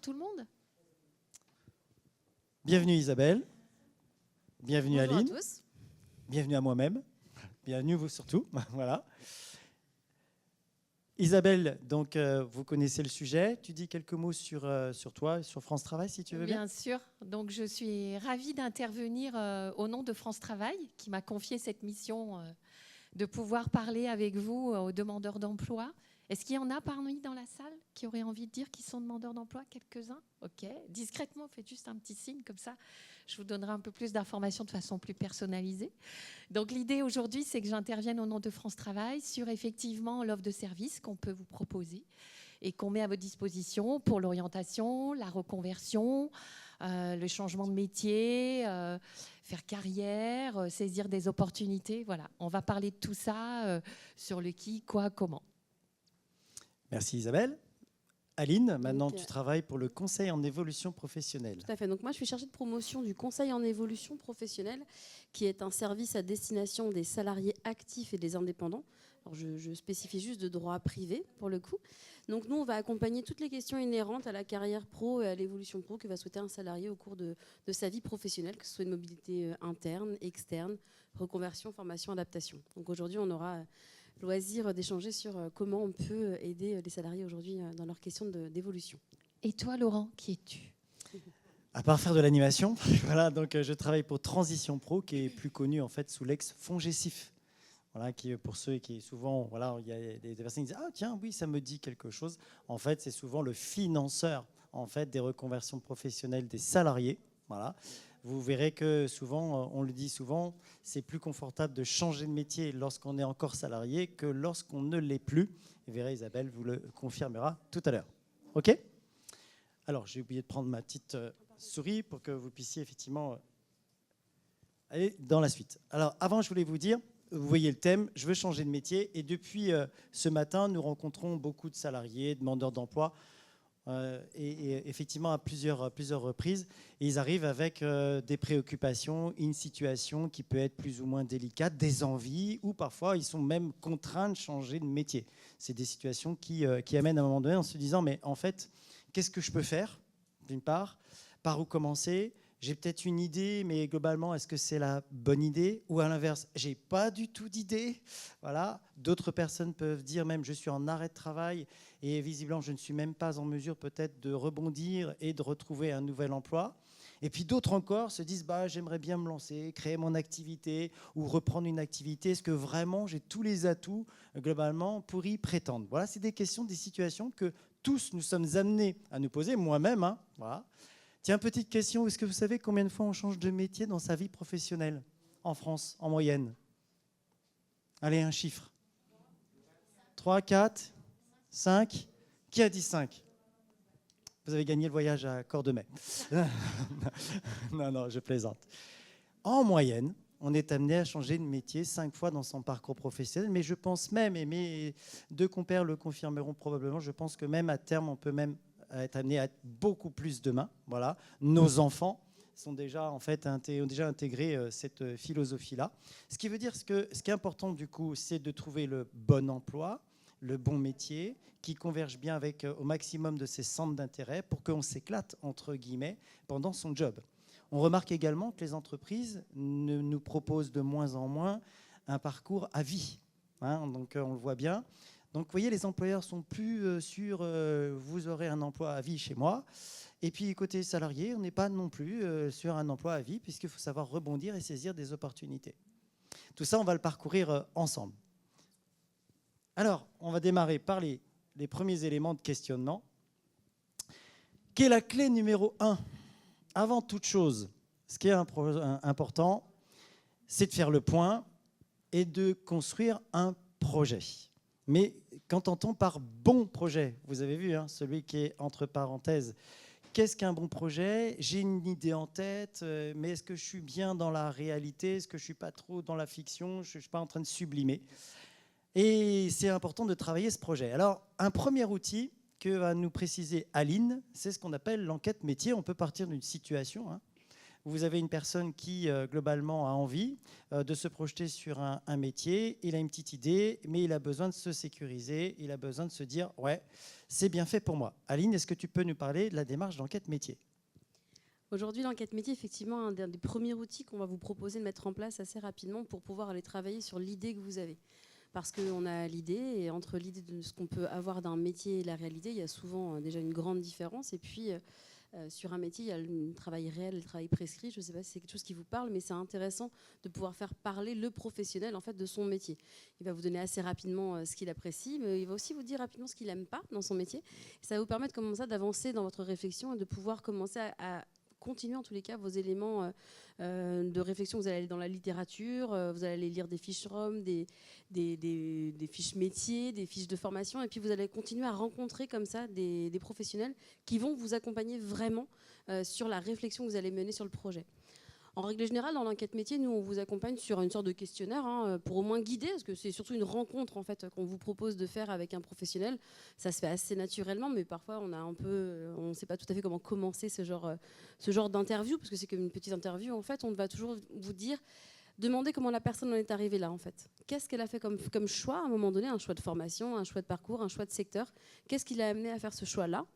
tout le monde. Bienvenue Isabelle, bienvenue Bonjour Aline, à tous. bienvenue à moi-même, bienvenue vous surtout. Voilà. Isabelle, donc vous connaissez le sujet. Tu dis quelques mots sur toi, sur France Travail, si tu veux bien. Bien sûr. Donc, je suis ravie d'intervenir au nom de France Travail, qui m'a confié cette mission de pouvoir parler avec vous aux demandeurs d'emploi. Est-ce qu'il y en a parmi dans la salle qui auraient envie de dire qu'ils sont demandeurs d'emploi? Quelques-uns? Ok. Discrètement, faites juste un petit signe comme ça. Je vous donnerai un peu plus d'informations de façon plus personnalisée. Donc l'idée aujourd'hui, c'est que j'intervienne au nom de France Travail sur effectivement l'offre de service qu'on peut vous proposer et qu'on met à votre disposition pour l'orientation, la reconversion, le changement de métier, faire carrière, saisir des opportunités. Voilà, on va parler de tout ça sur le qui, quoi, comment. Merci Isabelle. Aline, maintenant tu travailles pour le conseil en évolution professionnelle. Tout à fait. Donc moi, je suis chargée de promotion du conseil en évolution professionnelle, qui est un service à destination des salariés actifs et des indépendants. Alors je spécifie juste de droit privé pour le coup. Donc nous, on va accompagner toutes les questions inhérentes à la carrière pro et à l'évolution pro que va souhaiter un salarié au cours de sa vie professionnelle, que ce soit une mobilité interne, externe, reconversion, formation, adaptation. Donc aujourd'hui, on aura loisir d'échanger sur comment on peut aider les salariés aujourd'hui dans leurs questions d'évolution. Et toi, Laurent, qui es-tu? À part faire de l'animation, voilà, donc je travaille pour Transition Pro, qui est plus connu en fait sous l'ex-Fongecif. Voilà, qui pour ceux qui souvent, voilà, il y a des personnes qui disent ah tiens oui ça me dit quelque chose. En fait, c'est souvent le financeur en fait des reconversions professionnelles des salariés. Voilà. Vous verrez que souvent, on le dit souvent, c'est plus confortable de changer de métier lorsqu'on est encore salarié que lorsqu'on ne l'est plus. Vous verrez, Isabelle vous le confirmera tout à l'heure. OK ? Alors, j'ai oublié de prendre ma petite souris pour que vous puissiez effectivement aller dans la suite. Alors, avant, je voulais vous dire, vous voyez le thème, je veux changer de métier. Et depuis ce matin, nous rencontrons beaucoup de salariés, demandeurs d'emploi, et effectivement à plusieurs reprises. Et ils arrivent avec des préoccupations, une situation qui peut être plus ou moins délicate, des envies, ou parfois ils sont même contraints de changer de métier. C'est des situations qui amènent à un moment donné en se disant, mais en fait, qu'est-ce que je peux faire, d'une part, par où commencer ? J'ai peut-être une idée, mais globalement, est-ce que c'est la bonne idée? Ou à l'inverse, j'ai pas du tout d'idée. Voilà. D'autres personnes peuvent dire même, je suis en arrêt de travail et visiblement, je ne suis même pas en mesure peut-être de rebondir et de retrouver un nouvel emploi. Et puis d'autres encore se disent, bah, j'aimerais bien me lancer, créer mon activité ou reprendre une activité. Est-ce que vraiment j'ai tous les atouts globalement pour y prétendre? Voilà, c'est des questions, des situations que tous nous sommes amenés à nous poser, moi-même. Hein, voilà. Tiens, petite question, est-ce que vous savez combien de fois on change de métier dans sa vie professionnelle en France, en moyenne? Allez, un chiffre. 3, 4, 5. Qui a dit 5? Vous avez gagné le voyage à Cordemais. Non, je plaisante. En moyenne, on est amené à changer de métier 5 fois dans son parcours professionnel, mais je pense même, et mes deux compères le confirmeront probablement, je pense que même à terme, on peut même être amené à être beaucoup plus demain. Voilà. Nos enfants sont déjà, en fait, ont déjà intégré cette philosophie-là. Ce qui veut dire que ce qui est important, du coup, c'est de trouver le bon emploi, le bon métier, qui converge bien avec au maximum de ses centres d'intérêt pour qu'on s'éclate, entre guillemets, pendant son job. On remarque également que les entreprises nous proposent de moins en moins un parcours à vie. Hein, donc, on le voit bien. Donc, vous voyez, les employeurs sont plus sur vous aurez un emploi à vie chez moi. Et puis, côté salarié, on n'est pas non plus sur un emploi à vie, puisqu'il faut savoir rebondir et saisir des opportunités. Tout ça, on va le parcourir ensemble. Alors, on va démarrer par les premiers éléments de questionnement. Quelle est la clé numéro 1 ? Avant toute chose, ce qui est important, c'est de faire le point et de construire un projet. Mais qu'entend-on par bon projet? Vous avez vu, hein, celui qui est entre parenthèses. Qu'est-ce qu'un bon projet? J'ai une idée en tête, mais est-ce que je suis bien dans la réalité? Est-ce que je ne suis pas trop dans la fiction? Je ne suis pas en train de sublimer? Et c'est important de travailler ce projet. Alors, un premier outil que va nous préciser Aline, c'est ce qu'on appelle l'enquête métier. On peut partir d'une situation. Hein. où vous avez une personne qui, globalement, a envie de se projeter sur un métier. Il a une petite idée, mais il a besoin de se sécuriser. Il a besoin de se dire « ouais, c'est bien fait pour moi ». Aline, est-ce que tu peux nous parler de la démarche d'enquête métier ? Aujourd'hui, l'enquête métier, effectivement, un des premiers outils qu'on va vous proposer de mettre en place assez rapidement pour pouvoir aller travailler sur l'idée que vous avez. Parce qu'on a l'idée, et entre l'idée de ce qu'on peut avoir d'un métier et la réalité, il y a souvent déjà une grande différence. Et puis, sur un métier, il y a le travail réel, le travail prescrit. Je ne sais pas si c'est quelque chose qui vous parle, mais c'est intéressant de pouvoir faire parler le professionnel en fait, de son métier. Il va vous donner assez rapidement ce qu'il apprécie, mais il va aussi vous dire rapidement ce qu'il n'aime pas dans son métier. Et ça va vous permettre comme ça d'avancer dans votre réflexion et de pouvoir commencer à continuer en tous les cas vos éléments de réflexion. Vous allez aller dans la littérature, vous allez aller lire des fiches ROM, des fiches métiers, des fiches de formation, et puis vous allez continuer à rencontrer comme ça des professionnels qui vont vous accompagner vraiment sur la réflexion que vous allez mener sur le projet. En règle générale, dans l'enquête métier, nous, on vous accompagne sur une sorte de questionnaire pour au moins guider, parce que c'est surtout une rencontre en fait, qu'on vous propose de faire avec un professionnel. Ça se fait assez naturellement, mais parfois, on ne sait pas tout à fait comment commencer ce genre d'interview, parce que c'est comme une petite interview. En fait, on va toujours vous dire, demandez comment la personne en est arrivée là, en fait. Qu'est-ce qu'elle a fait comme choix, à un moment donné, un choix de formation, un choix de parcours, un choix de secteur. Qu'est-ce qui l'a amené à faire ce choix-là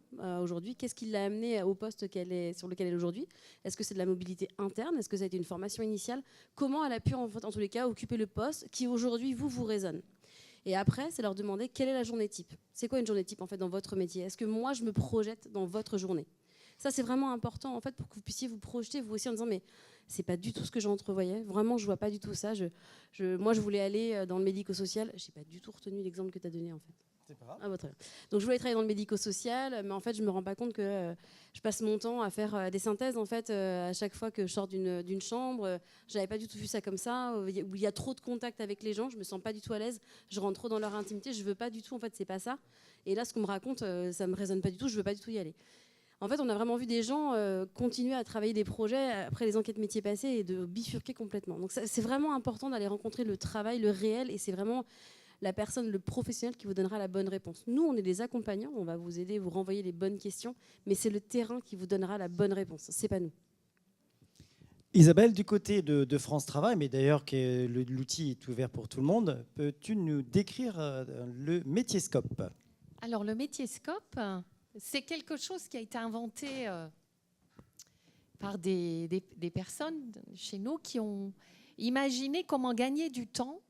aujourd'hui? Qu'est-ce qui l'a amené au poste sur lequel elle est aujourd'hui? Est-ce que c'est de la mobilité interne? Est-ce que ça a été une formation initiale? Comment elle a pu, en tous les cas, occuper le poste qui, aujourd'hui, vous résonne? Et après, c'est leur demander quelle est la journée type. C'est quoi une journée type, en fait, dans votre métier? Est-ce que moi, je me projette dans votre journée? Ça, c'est vraiment important, en fait, pour que vous puissiez vous projeter, vous aussi, en disant, mais c'est pas du tout ce que j'entrevoyais. Vraiment, je vois pas du tout ça. Moi, je voulais aller dans le médico-social. J'ai pas du tout retenu l'exemple que tu as donné, en fait. C'est pas grave. Ah, bah, très bien. Donc, je voulais travailler dans le médico-social, mais en fait, je me rends pas compte que je passe mon temps à faire des synthèses, en fait, à chaque fois que je sors d'une chambre. J'avais pas du tout vu ça comme ça, où il y a trop de contact avec les gens. Je me sens pas du tout à l'aise. Je rentre trop dans leur intimité. Je veux pas du tout, en fait, c'est pas ça. Et là, ce qu'on me raconte, ça me résonne pas du tout. Je veux pas du tout y aller. En fait, on a vraiment vu des gens continuer à travailler des projets après les enquêtes métiers passées et de bifurquer complètement. Donc c'est vraiment important d'aller rencontrer le travail, le réel, et c'est vraiment la personne, le professionnel qui vous donnera la bonne réponse. Nous, on est des accompagnants, on va vous aider, vous renvoyer les bonnes questions, mais c'est le terrain qui vous donnera la bonne réponse, c'est pas nous. Isabelle, du côté de France Travail, mais d'ailleurs que l'outil est ouvert pour tout le monde, peux-tu nous décrire le Métier-Scope? Alors, le Métier-Scope, c'est quelque chose qui a été inventé par des personnes chez nous qui ont imaginé comment gagner du temps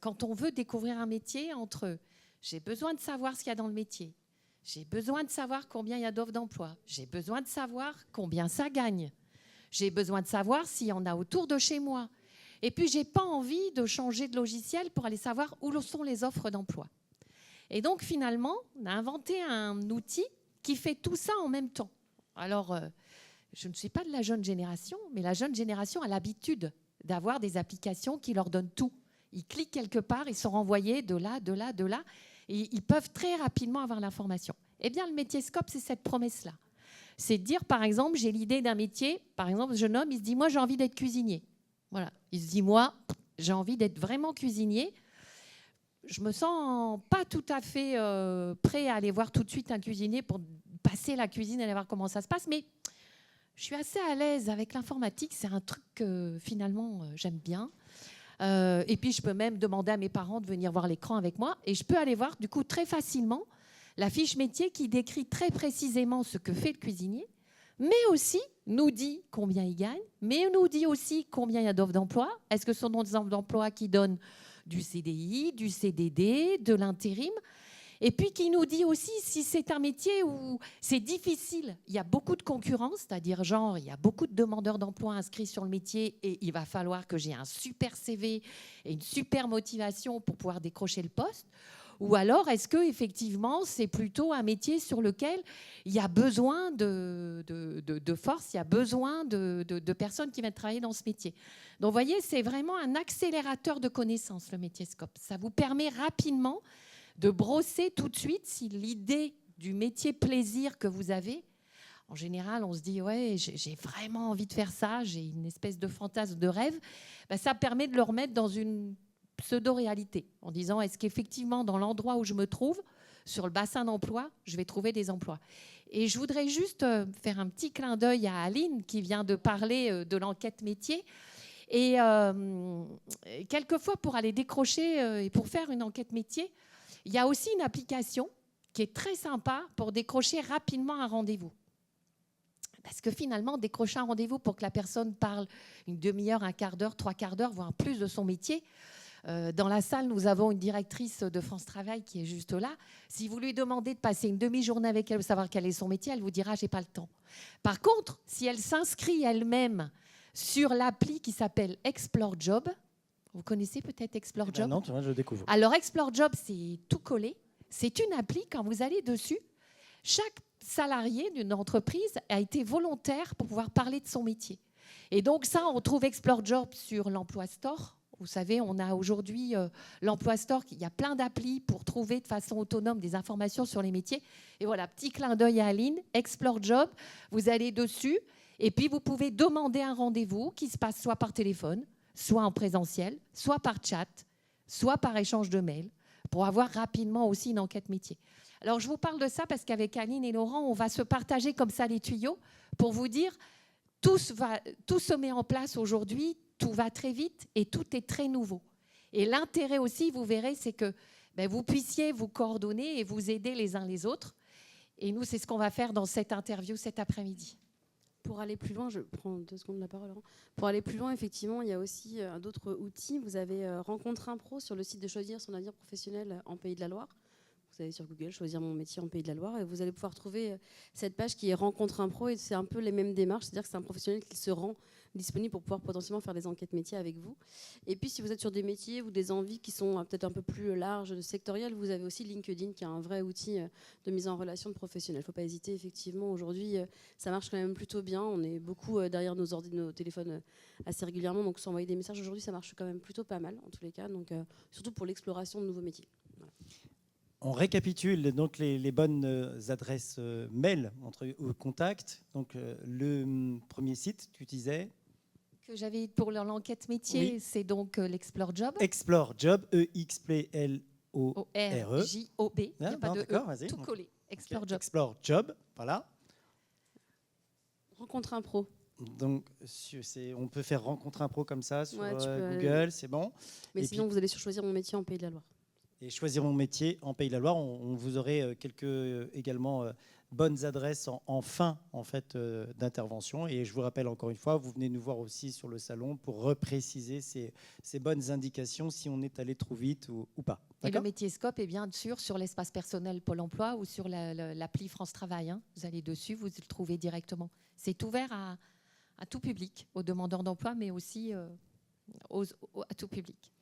quand on veut découvrir un métier entre j'ai besoin de savoir ce qu'il y a dans le métier, j'ai besoin de savoir combien il y a d'offres d'emploi, j'ai besoin de savoir combien ça gagne, j'ai besoin de savoir s'il y en a autour de chez moi. Et puis, je n'ai pas envie de changer de logiciel pour aller savoir où sont les offres d'emploi. Et donc, finalement, on a inventé un outil qui fait tout ça en même temps. Alors, je ne suis pas de la jeune génération, mais la jeune génération a l'habitude d'avoir des applications qui leur donnent tout. Ils cliquent quelque part, ils sont renvoyés de là, et ils peuvent très rapidement avoir l'information. Eh bien, le Métier-Scope, c'est cette promesse-là. C'est de dire, par exemple, j'ai l'idée d'un métier. Par exemple, ce jeune homme, il se dit, moi, j'ai envie d'être cuisinier. Voilà. Il se dit, moi, j'ai envie d'être vraiment cuisinier. Je me sens pas tout à fait prêt à aller voir tout de suite un cuisinier pour passer la cuisine et aller voir comment ça se passe, mais je suis assez à l'aise avec l'informatique. C'est un truc que finalement j'aime bien. Et puis je peux même demander à mes parents de venir voir l'écran avec moi et je peux aller voir du coup très facilement la fiche métier qui décrit très précisément ce que fait le cuisinier, mais aussi nous dit combien il gagne, mais nous dit aussi combien il y a d'offres d'emploi. Est-ce que ce sont des offres d'emploi qui donnent du CDI, du CDD, de l'intérim, et puis qui nous dit aussi si c'est un métier où c'est difficile, il y a beaucoup de concurrence, c'est-à-dire genre il y a beaucoup de demandeurs d'emploi inscrits sur le métier et il va falloir que j'ai un super CV et une super motivation pour pouvoir décrocher le poste. Ou alors, est-ce qu'effectivement, c'est plutôt un métier sur lequel il y a besoin de force, il y a besoin de personnes qui viennent travailler dans ce métier. Donc, vous voyez, c'est vraiment un accélérateur de connaissances, le Métier-Scope. Ça vous permet rapidement de brosser tout de suite si l'idée du métier plaisir que vous avez, en général, on se dit, ouais, j'ai vraiment envie de faire ça, j'ai une espèce de fantasme, de rêve. Ben, ça permet de le remettre dans une pseudo-réalité, en disant est-ce qu'effectivement, dans l'endroit où je me trouve, sur le bassin d'emploi, je vais trouver des emplois. Et je voudrais juste faire un petit clin d'œil à Aline qui vient de parler de l'enquête métier. Et quelquefois, pour aller décrocher et pour faire une enquête métier, il y a aussi une application qui est très sympa pour décrocher rapidement un rendez-vous. Parce que finalement, décrocher un rendez-vous pour que la personne parle une demi-heure, un quart d'heure, 3/4 d'heure, voire plus de son métier. Dans la salle, nous avons une directrice de France Travail qui est juste là. Si vous lui demandez de passer une demi-journée avec elle pour savoir quel est son métier, elle vous dira « j'ai pas le temps ». Par contre, si elle s'inscrit elle-même sur l'appli qui s'appelle Explore Job, vous connaissez peut-être Explore Job? Non, tu vois, je découvre. Alors Explore Job, c'est tout collé. C'est une appli, quand vous allez dessus, chaque salarié d'une entreprise a été volontaire pour pouvoir parler de son métier. Et donc ça, on trouve Explore Job sur l'Emploi Store. Vous savez, on a aujourd'hui l'Emploi Store, il y a plein d'applis pour trouver de façon autonome des informations sur les métiers. Et voilà, petit clin d'œil à Aline, Explore Job, vous allez dessus et puis vous pouvez demander un rendez-vous qui se passe soit par téléphone, soit en présentiel, soit par chat, soit par échange de mails, pour avoir rapidement aussi une enquête métier. Alors, je vous parle de ça parce qu'avec Aline et Laurent, on va se partager comme ça les tuyaux pour vous dire tout se met en place aujourd'hui, tout va très vite et tout est très nouveau. Et l'intérêt aussi, vous verrez, c'est que vous puissiez vous coordonner et vous aider les uns les autres. Et nous, c'est ce qu'on va faire dans cette interview cet après-midi. Pour aller plus loin, je prends 2 secondes la parole. Laurent. Pour aller plus loin, effectivement, il y a aussi d'autres outils. Vous avez Rencontre Impro sur le site de Choisir son avenir professionnel en Pays de la Loire. Vous allez sur Google, choisir mon métier en Pays de la Loire, et vous allez pouvoir trouver cette page qui est Rencontre Impro, et c'est un peu les mêmes démarches, c'est-à-dire que c'est un professionnel qui se rend disponible pour pouvoir potentiellement faire des enquêtes métiers avec vous. Et puis, si vous êtes sur des métiers ou des envies qui sont peut-être un peu plus larges, sectorielles, vous avez aussi LinkedIn, qui est un vrai outil de mise en relation de professionnels. Il ne faut pas hésiter, effectivement. Aujourd'hui, ça marche quand même plutôt bien. On est beaucoup derrière nos téléphones assez régulièrement, donc s'envoyer des messages aujourd'hui, ça marche quand même plutôt pas mal, en tous les cas, donc, surtout pour l'exploration de nouveaux métiers. Voilà. On récapitule donc les bonnes adresses mail au contact. Donc le premier site, tu disais que j'avais pour l'enquête métier, oui. C'est donc l'Explore Job. Explore Job, EXPLORE. J-O-B. Il n'y a pas de E, tout collé. Explore Job. Explore Job, voilà. Rencontre Impro. Donc, on peut faire Rencontre Impro comme ça sur Google, c'est bon. Mais sinon, vous allez sur Choisir mon métier en Pays de la Loire. Et Choisir mon métier en Pays de la Loire, on vous aurait quelques également bonnes adresses en fin en fait, d'intervention. Et je vous rappelle encore une fois, vous venez nous voir aussi sur le salon pour repréciser ces bonnes indications si on est allé trop vite ou pas. Et le métier-scope est bien sûr sur l'espace personnel Pôle emploi ou sur l'appli France Travail. Hein. Vous allez dessus, vous le trouvez directement. C'est ouvert à tout public, aux demandeurs d'emploi, mais aussi à tout public.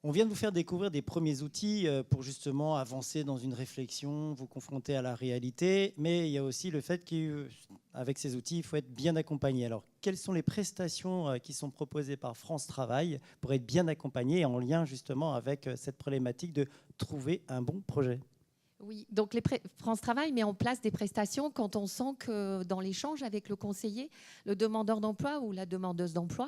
On vient de vous faire découvrir des premiers outils pour justement avancer dans une réflexion, vous confronter à la réalité, mais il y a aussi le fait qu'avec ces outils, il faut être bien accompagné. Alors, quelles sont les prestations qui sont proposées par France Travail pour être bien accompagné en lien justement avec cette problématique de trouver un bon projet ? Oui, donc France Travail met en place des prestations quand on sent que dans l'échange avec le conseiller, le demandeur d'emploi ou la demandeuse d'emploi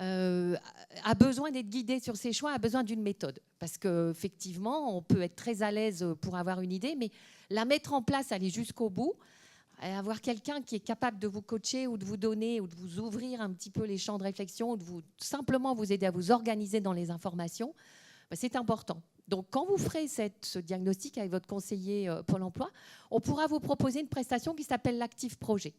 a besoin d'être guidé sur ses choix, a besoin d'une méthode. Parce qu'effectivement, on peut être très à l'aise pour avoir une idée, mais la mettre en place, aller jusqu'au bout, avoir quelqu'un qui est capable de vous coacher ou de vous donner ou de vous ouvrir un petit peu les champs de réflexion ou de simplement vous aider à vous organiser dans les informations, c'est important. Donc, quand vous ferez ce diagnostic avec votre conseiller Pôle emploi, on pourra vous proposer une prestation qui s'appelle l'actif projet.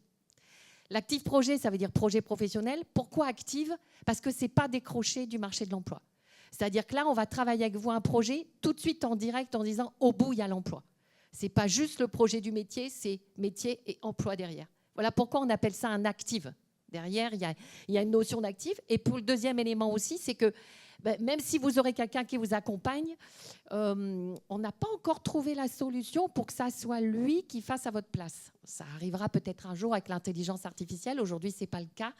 L'actif projet, ça veut dire projet professionnel. Pourquoi active ? Parce que ce n'est pas décroché du marché de l'emploi. C'est-à-dire que là, on va travailler avec vous un projet tout de suite en direct en disant au bout, il y a l'emploi. Ce n'est pas juste le projet du métier, c'est métier et emploi derrière. Voilà pourquoi on appelle ça un active. Derrière, il y a une notion d'actif. Et pour le deuxième élément aussi, c'est que même si vous aurez quelqu'un qui vous accompagne, on n'a pas encore trouvé la solution pour que ça soit lui qui fasse à votre place. Ça arrivera peut-être un jour avec l'intelligence artificielle. Aujourd'hui, ce n'est pas le cas.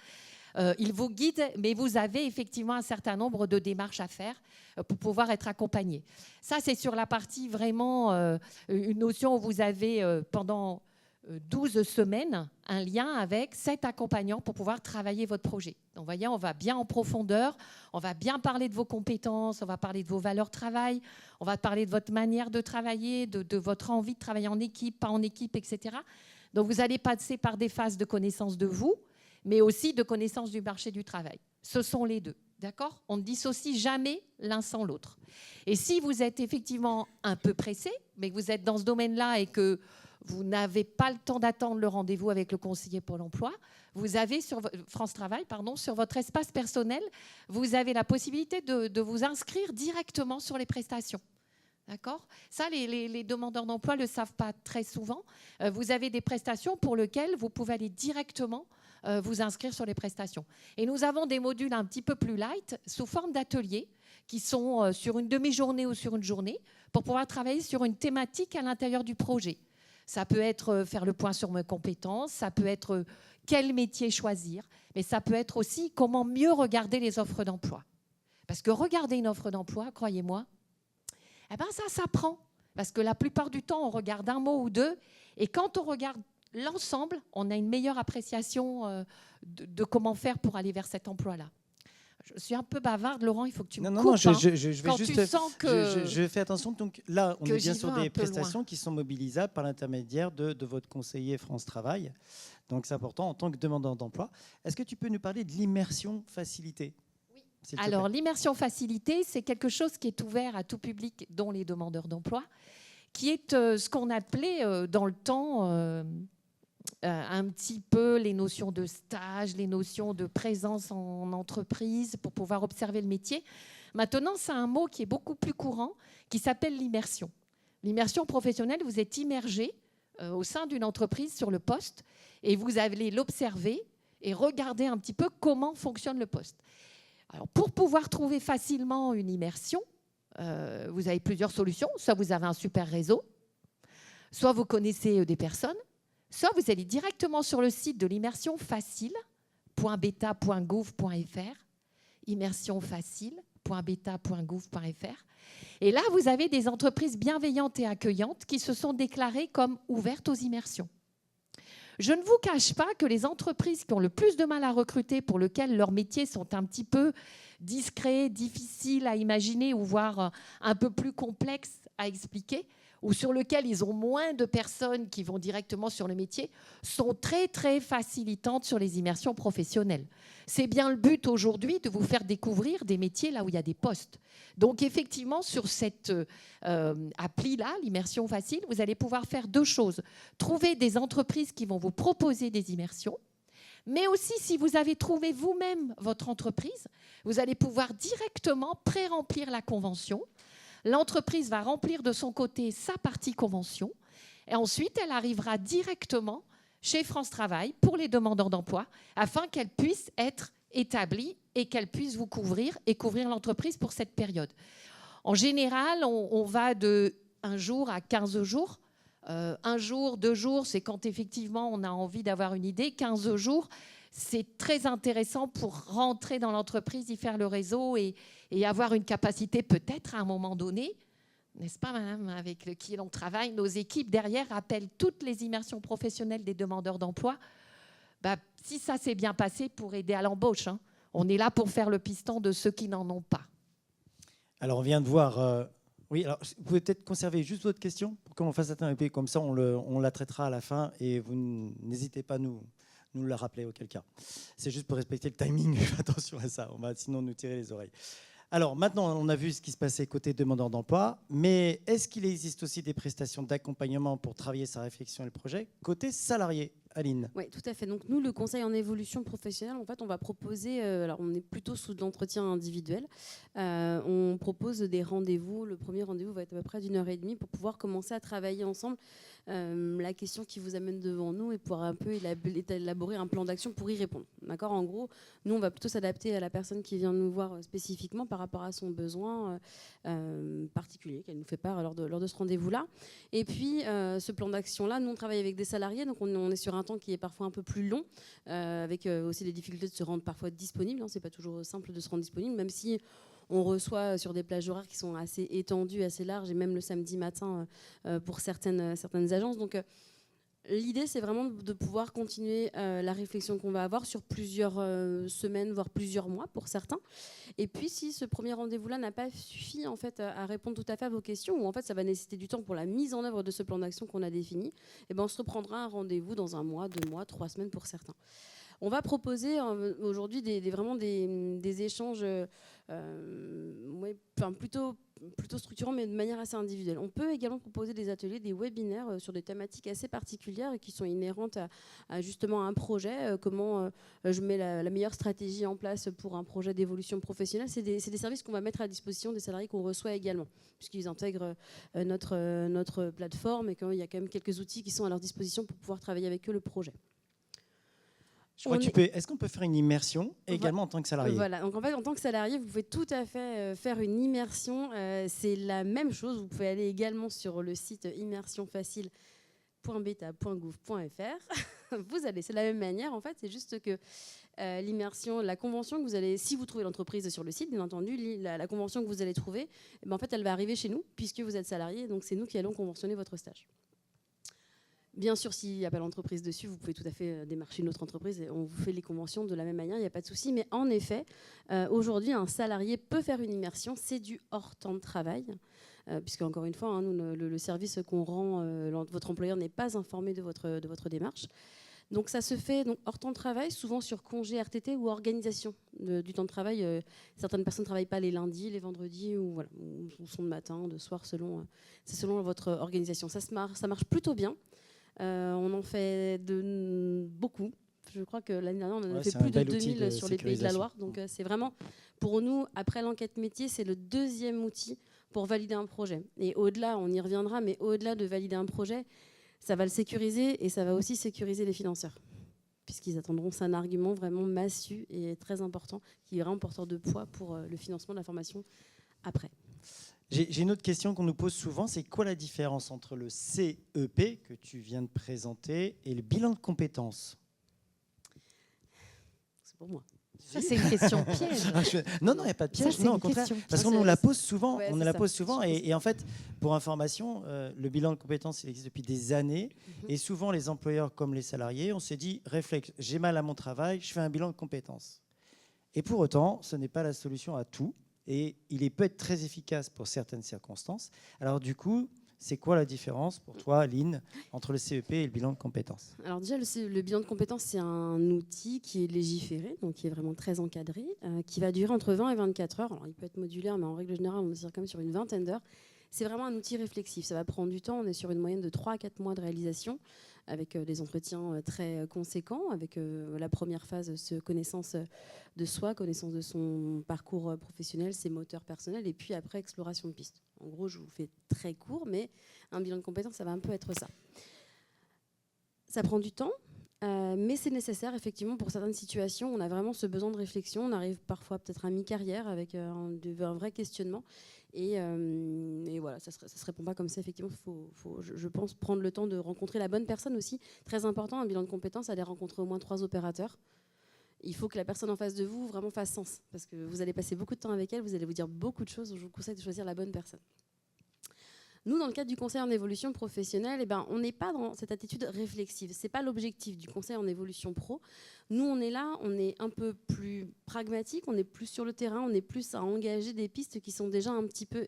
Il vous guide, mais vous avez effectivement un certain nombre de démarches à faire pour pouvoir être accompagné. Ça, c'est sur la partie vraiment une notion où vous avez pendant 12 semaines, un lien avec 7 accompagnants pour pouvoir travailler votre projet. Donc, vous voyez, on va bien en profondeur, on va bien parler de vos compétences, on va parler de vos valeurs travail, on va parler de votre manière de travailler, de votre envie de travailler en équipe, pas en équipe, etc. Donc, vous allez passer par des phases de connaissance de vous, mais aussi de connaissance du marché du travail. Ce sont les deux, d'accord ? On ne dissocie jamais l'un sans l'autre. Et si vous êtes effectivement un peu pressé, mais que vous êtes dans ce domaine-là et que vous n'avez pas le temps d'attendre le rendez-vous avec le conseiller Pôle emploi, vous avez sur France Travail, sur votre espace personnel, vous avez la possibilité de vous inscrire directement sur les prestations. D'accord ? Ça, les demandeurs d'emploi ne le savent pas très souvent. Vous avez des prestations pour lesquelles vous pouvez aller directement vous inscrire sur les prestations. Et nous avons des modules un petit peu plus light, sous forme d'ateliers, qui sont sur une demi-journée ou sur une journée, pour pouvoir travailler sur une thématique à l'intérieur du projet. Ça peut être faire le point sur mes compétences, ça peut être quel métier choisir, mais ça peut être aussi comment mieux regarder les offres d'emploi. Parce que regarder une offre d'emploi, croyez-moi, eh ben ça s'apprend. Parce que la plupart du temps, on regarde un mot ou deux, et quand on regarde l'ensemble, on a une meilleure appréciation de comment faire pour aller vers cet emploi-là. Je suis un peu bavarde, Laurent, il faut que tu me coupes. Non, je vais quand juste... tu sens que... Je fais attention. Donc là, on est bien sur des prestations loin. qui sont mobilisables par l'intermédiaire de votre conseiller France Travail. Donc c'est important en tant que demandeur d'emploi. Est-ce que tu peux nous parler de l'immersion facilitée ? Oui. Alors, plaît. l'immersion facilitée, c'est quelque chose qui est ouvert à tout public, dont les demandeurs d'emploi, qui est ce qu'on appelait dans le temps... un petit peu les notions de stage, les notions de présence en entreprise pour pouvoir observer le métier. Maintenant, c'est un mot qui est beaucoup plus courant, qui s'appelle l'immersion. L'immersion professionnelle, vous êtes immergé au sein d'une entreprise sur le poste et vous allez l'observer et regarder un petit peu comment fonctionne le poste. Alors, pour pouvoir trouver facilement une immersion, vous avez plusieurs solutions. Soit vous avez un super réseau, soit vous connaissez des personnes, soit vous allez directement sur le site de l'immersionfacile.beta.gouv.fr, immersionfacile.beta.gouv.fr. Et là, vous avez des entreprises bienveillantes et accueillantes qui se sont déclarées comme ouvertes aux immersions. Je ne vous cache pas que les entreprises qui ont le plus de mal à recruter, pour lesquelles leurs métiers sont un petit peu discrets, difficiles à imaginer ou voire un peu plus complexes à expliquer, ou sur lequel ils ont moins de personnes qui vont directement sur le métier, sont très, très facilitantes sur les immersions professionnelles. C'est bien le but aujourd'hui de vous faire découvrir des métiers là où il y a des postes. Donc, effectivement, sur cette appli-là, l'immersion facile, vous allez pouvoir faire deux choses. Trouver des entreprises qui vont vous proposer des immersions, mais aussi, si vous avez trouvé vous-même votre entreprise, vous allez pouvoir directement pré-remplir la convention. L'entreprise va remplir de son côté sa partie convention et ensuite, elle arrivera directement chez France Travail pour les demandeurs d'emploi afin qu'elle puisse être établie et qu'elle puisse vous couvrir et couvrir l'entreprise pour cette période. En général, on va de 1 jour à 15 jours. 1 jour, 2 jours, c'est quand effectivement on a envie d'avoir une idée. 15 jours, c'est très intéressant pour rentrer dans l'entreprise, y faire le réseau et avoir une capacité peut-être à un moment donné, n'est-ce pas madame, avec qui l'on travaille, nos équipes derrière rappellent toutes les immersions professionnelles des demandeurs d'emploi. Si ça s'est bien passé, pour aider à l'embauche, hein. On est là pour faire le piston de ceux qui n'en ont pas. Alors on vient de voir... Oui, alors vous pouvez peut-être conserver juste votre question pour qu'on fasse atteindre un peu, comme ça on la traitera à la fin et vous n'hésitez pas à nous la rappeler auquel cas. C'est juste pour respecter le timing, attention à ça, on va sinon nous tirer les oreilles. Alors maintenant, on a vu ce qui se passait côté demandeur d'emploi, mais est-ce qu'il existe aussi des prestations d'accompagnement pour travailler sa réflexion et le projet côté salarié ? Aline. Oui, tout à fait. Donc nous, le conseil en évolution professionnelle, en fait, on va proposer, alors on est plutôt sous de l'entretien individuel, on propose des rendez-vous. Le premier rendez-vous va être à peu près d'1h30 pour pouvoir commencer à travailler ensemble la question qui vous amène devant nous et pouvoir un peu élaborer un plan d'action pour y répondre. D'accord ? En gros, nous, on va plutôt s'adapter à la personne qui vient nous voir spécifiquement par rapport à son besoin particulier qu'elle nous fait part lors de ce rendez-vous-là. Et puis, ce plan d'action-là, nous, on travaille avec des salariés, donc on est sur un temps qui est parfois un peu plus long, avec aussi les difficultés de se rendre parfois disponible. C'est pas toujours simple de se rendre disponible, même si on reçoit sur des plages horaires qui sont assez étendues, assez larges, et même le samedi matin pour certaines agences. Donc, L'idée, c'est vraiment de pouvoir continuer la réflexion qu'on va avoir sur plusieurs semaines, voire plusieurs mois pour certains. Et puis, si ce premier rendez-vous-là n'a pas suffi en fait, à répondre tout à fait à vos questions, ou en fait, ça va nécessiter du temps pour la mise en œuvre de ce plan d'action qu'on a défini, et ben, on se reprendra un rendez-vous dans 1 mois, 2 mois, 3 semaines pour certains. On va proposer aujourd'hui vraiment des échanges plutôt structurants, mais de manière assez individuelle. On peut également proposer des ateliers, des webinaires sur des thématiques assez particulières et qui sont inhérentes à justement un projet. Comment je mets la meilleure stratégie en place pour un projet d'évolution professionnelle. C'est des services qu'on va mettre à disposition des salariés qu'on reçoit également, puisqu'ils intègrent notre plateforme et qu'il y a quand même quelques outils qui sont à leur disposition pour pouvoir travailler avec eux le projet. Est-ce qu'on peut faire une immersion également en tant que salarié? Voilà, donc en fait, en tant que salarié, vous pouvez tout à fait faire une immersion. C'est la même chose. Vous pouvez aller également sur le site immersionfacile.beta.gouv.fr. C'est la même manière, en fait. C'est juste que l'immersion, la convention que vous allez, si vous trouvez l'entreprise sur le site, bien entendu, la convention que vous allez trouver, en fait, elle va arriver chez nous, puisque vous êtes salarié. Donc, c'est nous qui allons conventionner votre stage. Bien sûr, s'il n'y a pas l'entreprise dessus, vous pouvez tout à fait démarcher une autre entreprise et on vous fait les conventions de la même manière, il n'y a pas de souci. Mais en effet, aujourd'hui, un salarié peut faire une immersion, c'est du hors temps de travail. Puisque, encore une fois, nous, le service qu'on rend, votre employeur n'est pas informé de votre démarche. Donc ça se fait hors temps de travail, souvent sur congé RTT ou organisation du temps de travail. Certaines personnes ne travaillent pas les lundis, les vendredis, ou sont de matin, de soir, c'est selon votre organisation. Ça marche plutôt bien. On en fait beaucoup. Je crois que l'année dernière, on en a fait plus de 2000 sur les Pays de la Loire. Donc c'est vraiment, pour nous, après l'enquête métier, c'est le deuxième outil pour valider un projet. Et au-delà, on y reviendra, mais au-delà de valider un projet, ça va le sécuriser et ça va aussi sécuriser les financeurs. Puisqu'ils attendront, c'est un argument vraiment massu et très important, qui est vraiment porteur de poids pour le financement de la formation après. J'ai une autre question qu'on nous pose souvent, c'est quoi la différence entre le CEP que tu viens de présenter et le bilan de compétences? C'est pour moi. Ça, c'est une question piège. Non, il n'y a pas de piège. Ça, non, au contraire. Parce qu'on nous la pose souvent. Ouais, on nous la pose souvent. Et en fait, pour information, le bilan de compétences, il existe depuis des années. Et souvent, les employeurs comme les salariés, on s'est dit, réflexe, j'ai mal à mon travail, je fais un bilan de compétences. Et pour autant, ce n'est pas la solution à tout. Et il peut être très efficace pour certaines circonstances. Alors du coup, c'est quoi la différence pour toi, Aline, entre le CEP et le bilan de compétences? Alors déjà, le bilan de compétences, c'est un outil qui est légiféré, donc qui est vraiment très encadré, qui va durer entre 20 et 24 heures. Alors il peut être modulaire, mais en règle générale, on est quand même sur une vingtaine d'heures. C'est vraiment un outil réflexif. Ça va prendre du temps. On est sur une moyenne de 3 à 4 mois de réalisation, avec des entretiens très conséquents, avec la première phase, connaissance de soi, connaissance de son parcours professionnel, ses moteurs personnels, et puis après, exploration de pistes. En gros, je vous fais très court, mais un bilan de compétences, ça va un peu être ça. Ça prend du temps, mais c'est nécessaire, effectivement, pour certaines situations. On a vraiment ce besoin de réflexion. On arrive parfois peut-être à mi-carrière avec un vrai questionnement. Et voilà, ça se répond pas comme ça. Effectivement, faut, je pense, prendre le temps de rencontrer la bonne personne aussi. Très important, un bilan de compétences, aller rencontrer au moins 3 opérateurs. Il faut que la personne en face de vous vraiment fasse sens, parce que vous allez passer beaucoup de temps avec elle, vous allez vous dire beaucoup de choses. Je vous conseille de choisir la bonne personne. Nous, dans le cadre du conseil en évolution professionnelle, on n'est pas dans cette attitude réflexive. Ce n'est pas l'objectif du conseil en évolution pro. Nous, on est là, on est un peu plus pragmatique, on est plus sur le terrain, on est plus à engager des pistes qui sont déjà un petit peu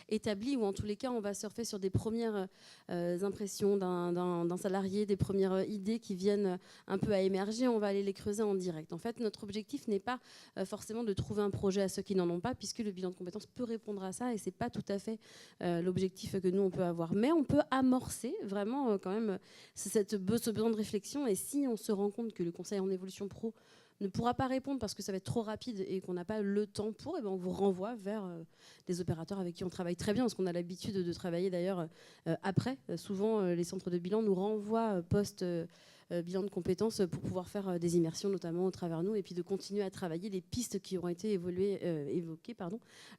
établies, ou en tous les cas, on va surfer sur des premières impressions d'un salarié, des premières idées qui viennent un peu à émerger, on va aller les creuser en direct. En fait, notre objectif n'est pas forcément de trouver un projet à ceux qui n'en ont pas, puisque le bilan de compétences peut répondre à ça, et ce n'est pas tout à fait l'objectif que nous, on peut avoir. Mais on peut amorcer vraiment quand même ce besoin de réflexion, et si on se rend compte que le conseil en évolution pro ne pourra pas répondre parce que ça va être trop rapide et qu'on n'a pas le temps pour, on vous renvoie vers des opérateurs avec qui on travaille très bien, parce qu'on a l'habitude de travailler d'ailleurs après. Souvent, les centres de bilan nous renvoient post-bilan de compétences pour pouvoir faire des immersions, notamment au travers nous, et puis de continuer à travailler les pistes qui auront été évoquées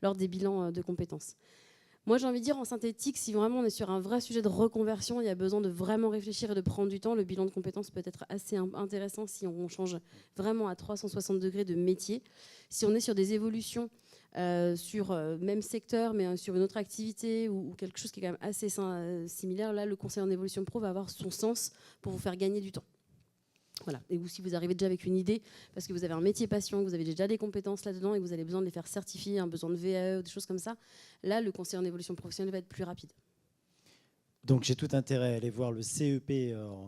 lors des bilans de compétences. Moi, j'ai envie de dire en synthétique, si vraiment on est sur un vrai sujet de reconversion, il y a besoin de vraiment réfléchir et de prendre du temps. Le bilan de compétences peut être assez intéressant si on change vraiment à 360 degrés de métier. Si on est sur des évolutions sur même secteur, mais sur une autre activité ou quelque chose qui est quand même assez similaire, là, le conseil en évolution pro va avoir son sens pour vous faire gagner du temps. Voilà. Et vous, si vous arrivez déjà avec une idée, parce que vous avez un métier passion, que vous avez déjà des compétences là-dedans et que vous avez besoin de les faire certifier, un besoin de VAE ou des choses comme ça, là, le conseil en évolution professionnelle va être plus rapide. Donc j'ai tout intérêt à aller voir le CEP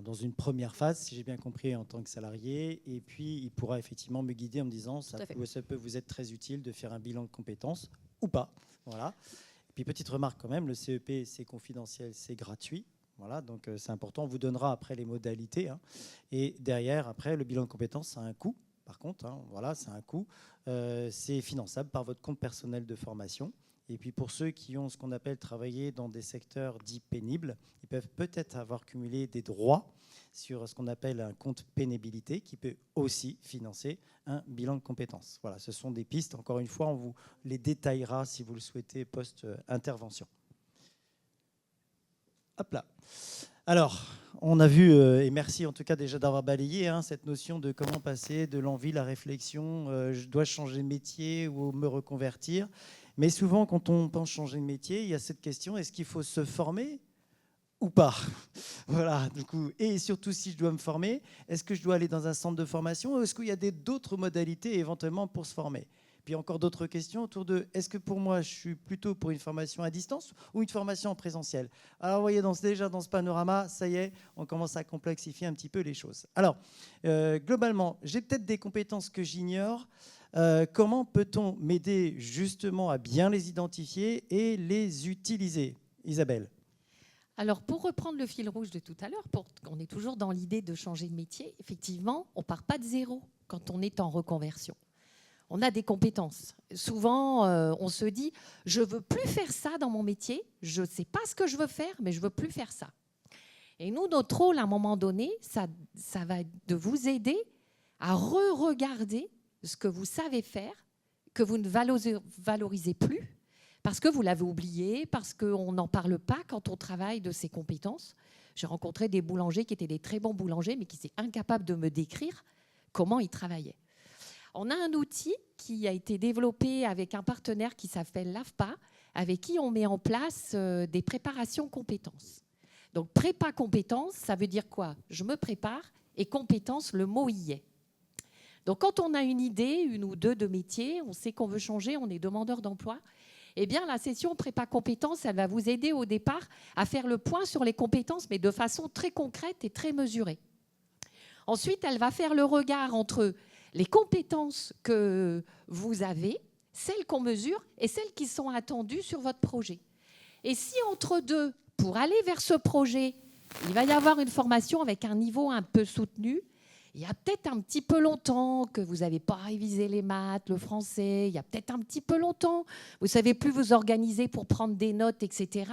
dans une première phase, si j'ai bien compris, en tant que salarié. Et puis il pourra effectivement me guider en me disant ça peut vous être très utile de faire un bilan de compétences ou pas. Voilà. Et puis petite remarque quand même, le CEP c'est confidentiel, c'est gratuit. Voilà, donc c'est important. On vous donnera après les modalités. Hein. Et derrière, après, le bilan de compétences, ça a un coût. Par contre, hein, voilà, c'est un coût. C'est finançable par votre compte personnel de formation. Et puis pour ceux qui ont ce qu'on appelle travailler dans des secteurs dits pénibles, ils peuvent peut-être avoir cumulé des droits sur ce qu'on appelle un compte pénibilité qui peut aussi financer un bilan de compétences. Voilà, ce sont des pistes. Encore une fois, on vous les détaillera si vous le souhaitez post-intervention. Hop là. Alors, on a vu, et merci en tout cas déjà d'avoir balayé cette notion de comment passer de l'envie, la réflexion, je dois changer de métier ou me reconvertir. Mais souvent, quand on pense changer de métier, il y a cette question, est-ce qu'il faut se former ou pas? Voilà, du coup, et surtout si je dois me former, est-ce que je dois aller dans un centre de formation ou est-ce qu'il y a d'autres modalités éventuellement pour se former? Puis encore d'autres questions autour de est-ce que pour moi, je suis plutôt pour une formation à distance ou une formation en présentiel? Alors, vous voyez, déjà dans ce panorama, ça y est, on commence à complexifier un petit peu les choses. Alors, globalement, j'ai peut-être des compétences que j'ignore. Comment peut-on m'aider justement à bien les identifier et les utiliser? Isabelle. Alors, pour reprendre le fil rouge de tout à l'heure, on est toujours dans l'idée de changer de métier. Effectivement, on ne part pas de zéro quand on est en reconversion. On a des compétences. Souvent, on se dit « je ne veux plus faire ça dans mon métier, je ne sais pas ce que je veux faire, mais je ne veux plus faire ça ». Et nous, notre rôle, à un moment donné, ça va être de vous aider à re-regarder ce que vous savez faire, que vous ne valorisez plus, parce que vous l'avez oublié, parce qu'on n'en parle pas quand on travaille de ces compétences. J'ai rencontré des boulangers qui étaient des très bons boulangers, mais qui étaient incapables de me décrire comment ils travaillaient. On a un outil qui a été développé avec un partenaire qui s'appelle l'AFPA, avec qui on met en place des préparations compétences. Donc, prépa compétences, ça veut dire quoi? Je me prépare et compétences, le mot y est. Donc, quand on a une idée, une ou deux de métier, on sait qu'on veut changer, on est demandeur d'emploi, eh bien, la session prépa compétences, elle va vous aider au départ à faire le point sur les compétences, mais de façon très concrète et très mesurée. Ensuite, elle va faire le regard entre les compétences que vous avez, celles qu'on mesure et celles qui sont attendues sur votre projet. Et si entre deux, pour aller vers ce projet, il va y avoir une formation avec un niveau un peu soutenu, il y a peut-être un petit peu longtemps que vous n'avez pas révisé les maths, le français, il y a peut-être un petit peu longtemps, vous ne savez plus vous organiser pour prendre des notes, etc.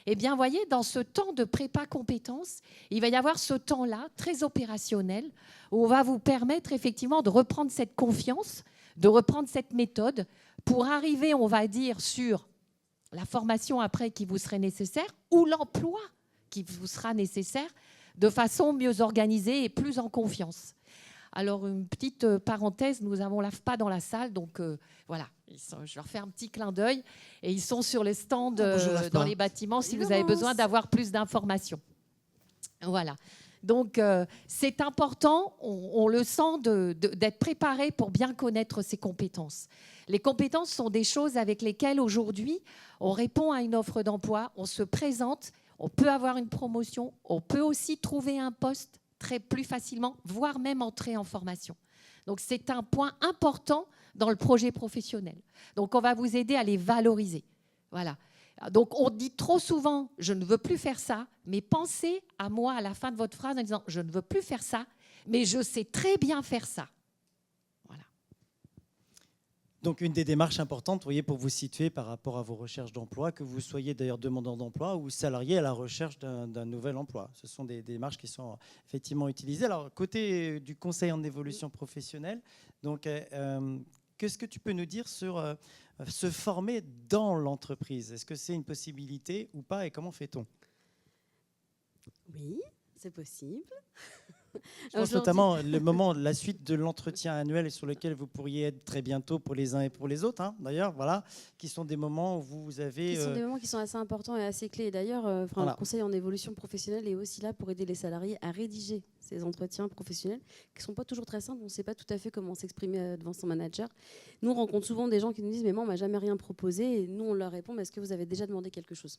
Eh bien, vous voyez, dans ce temps de prépa compétences, il va y avoir ce temps-là, très opérationnel, où on va vous permettre effectivement de reprendre cette confiance, de reprendre cette méthode, pour arriver, on va dire, sur la formation après qui vous serait nécessaire, ou l'emploi qui vous sera nécessaire, de façon mieux organisée et plus en confiance. Alors, une petite parenthèse, nous avons l'AFPA dans la salle, donc voilà, je leur fais un petit clin d'œil, et ils sont sur les stands dans les bâtiments si vous avez besoin d'avoir plus d'informations. Voilà. Donc, c'est important, on le sent, d'être préparé pour bien connaître ses compétences. Les compétences sont des choses avec lesquelles, aujourd'hui, on répond à une offre d'emploi, on se présente, on peut avoir une promotion, on peut aussi trouver un poste plus facilement, voire même entrer en formation. Donc, c'est un point important dans le projet professionnel. Donc, on va vous aider à les valoriser. Voilà. Donc, on dit trop souvent « je ne veux plus faire ça », mais pensez à moi à la fin de votre phrase en disant « je ne veux plus faire ça, mais je sais très bien faire ça ». Voilà. Donc, une des démarches importantes, vous voyez, pour vous situer par rapport à vos recherches d'emploi, que vous soyez d'ailleurs demandeur d'emploi ou salarié à la recherche d'un nouvel emploi. Ce sont des démarches qui sont effectivement utilisées. Alors, côté du conseil en évolution professionnelle, donc, qu'est-ce que tu peux nous dire sur se former dans l'entreprise? Est-ce que c'est une possibilité ou pas et comment fait-on? Oui, c'est possible. Je pense notamment le moment, la suite de l'entretien annuel sur lequel vous pourriez être très bientôt pour les uns et pour les autres, hein, d'ailleurs, voilà, qui sont des moments où vous avez... Qui sont des moments qui sont assez importants et assez clés. Et d'ailleurs, Voilà. le conseil en évolution professionnelle est aussi là pour aider les salariés à rédiger ces entretiens professionnels qui ne sont pas toujours très simples. On ne sait pas tout à fait comment s'exprimer devant son manager. Nous, on rencontre souvent des gens qui nous disent « mais moi, on ne m'a jamais rien proposé ». Et nous, on leur répond « est-ce que vous avez déjà demandé quelque chose ?»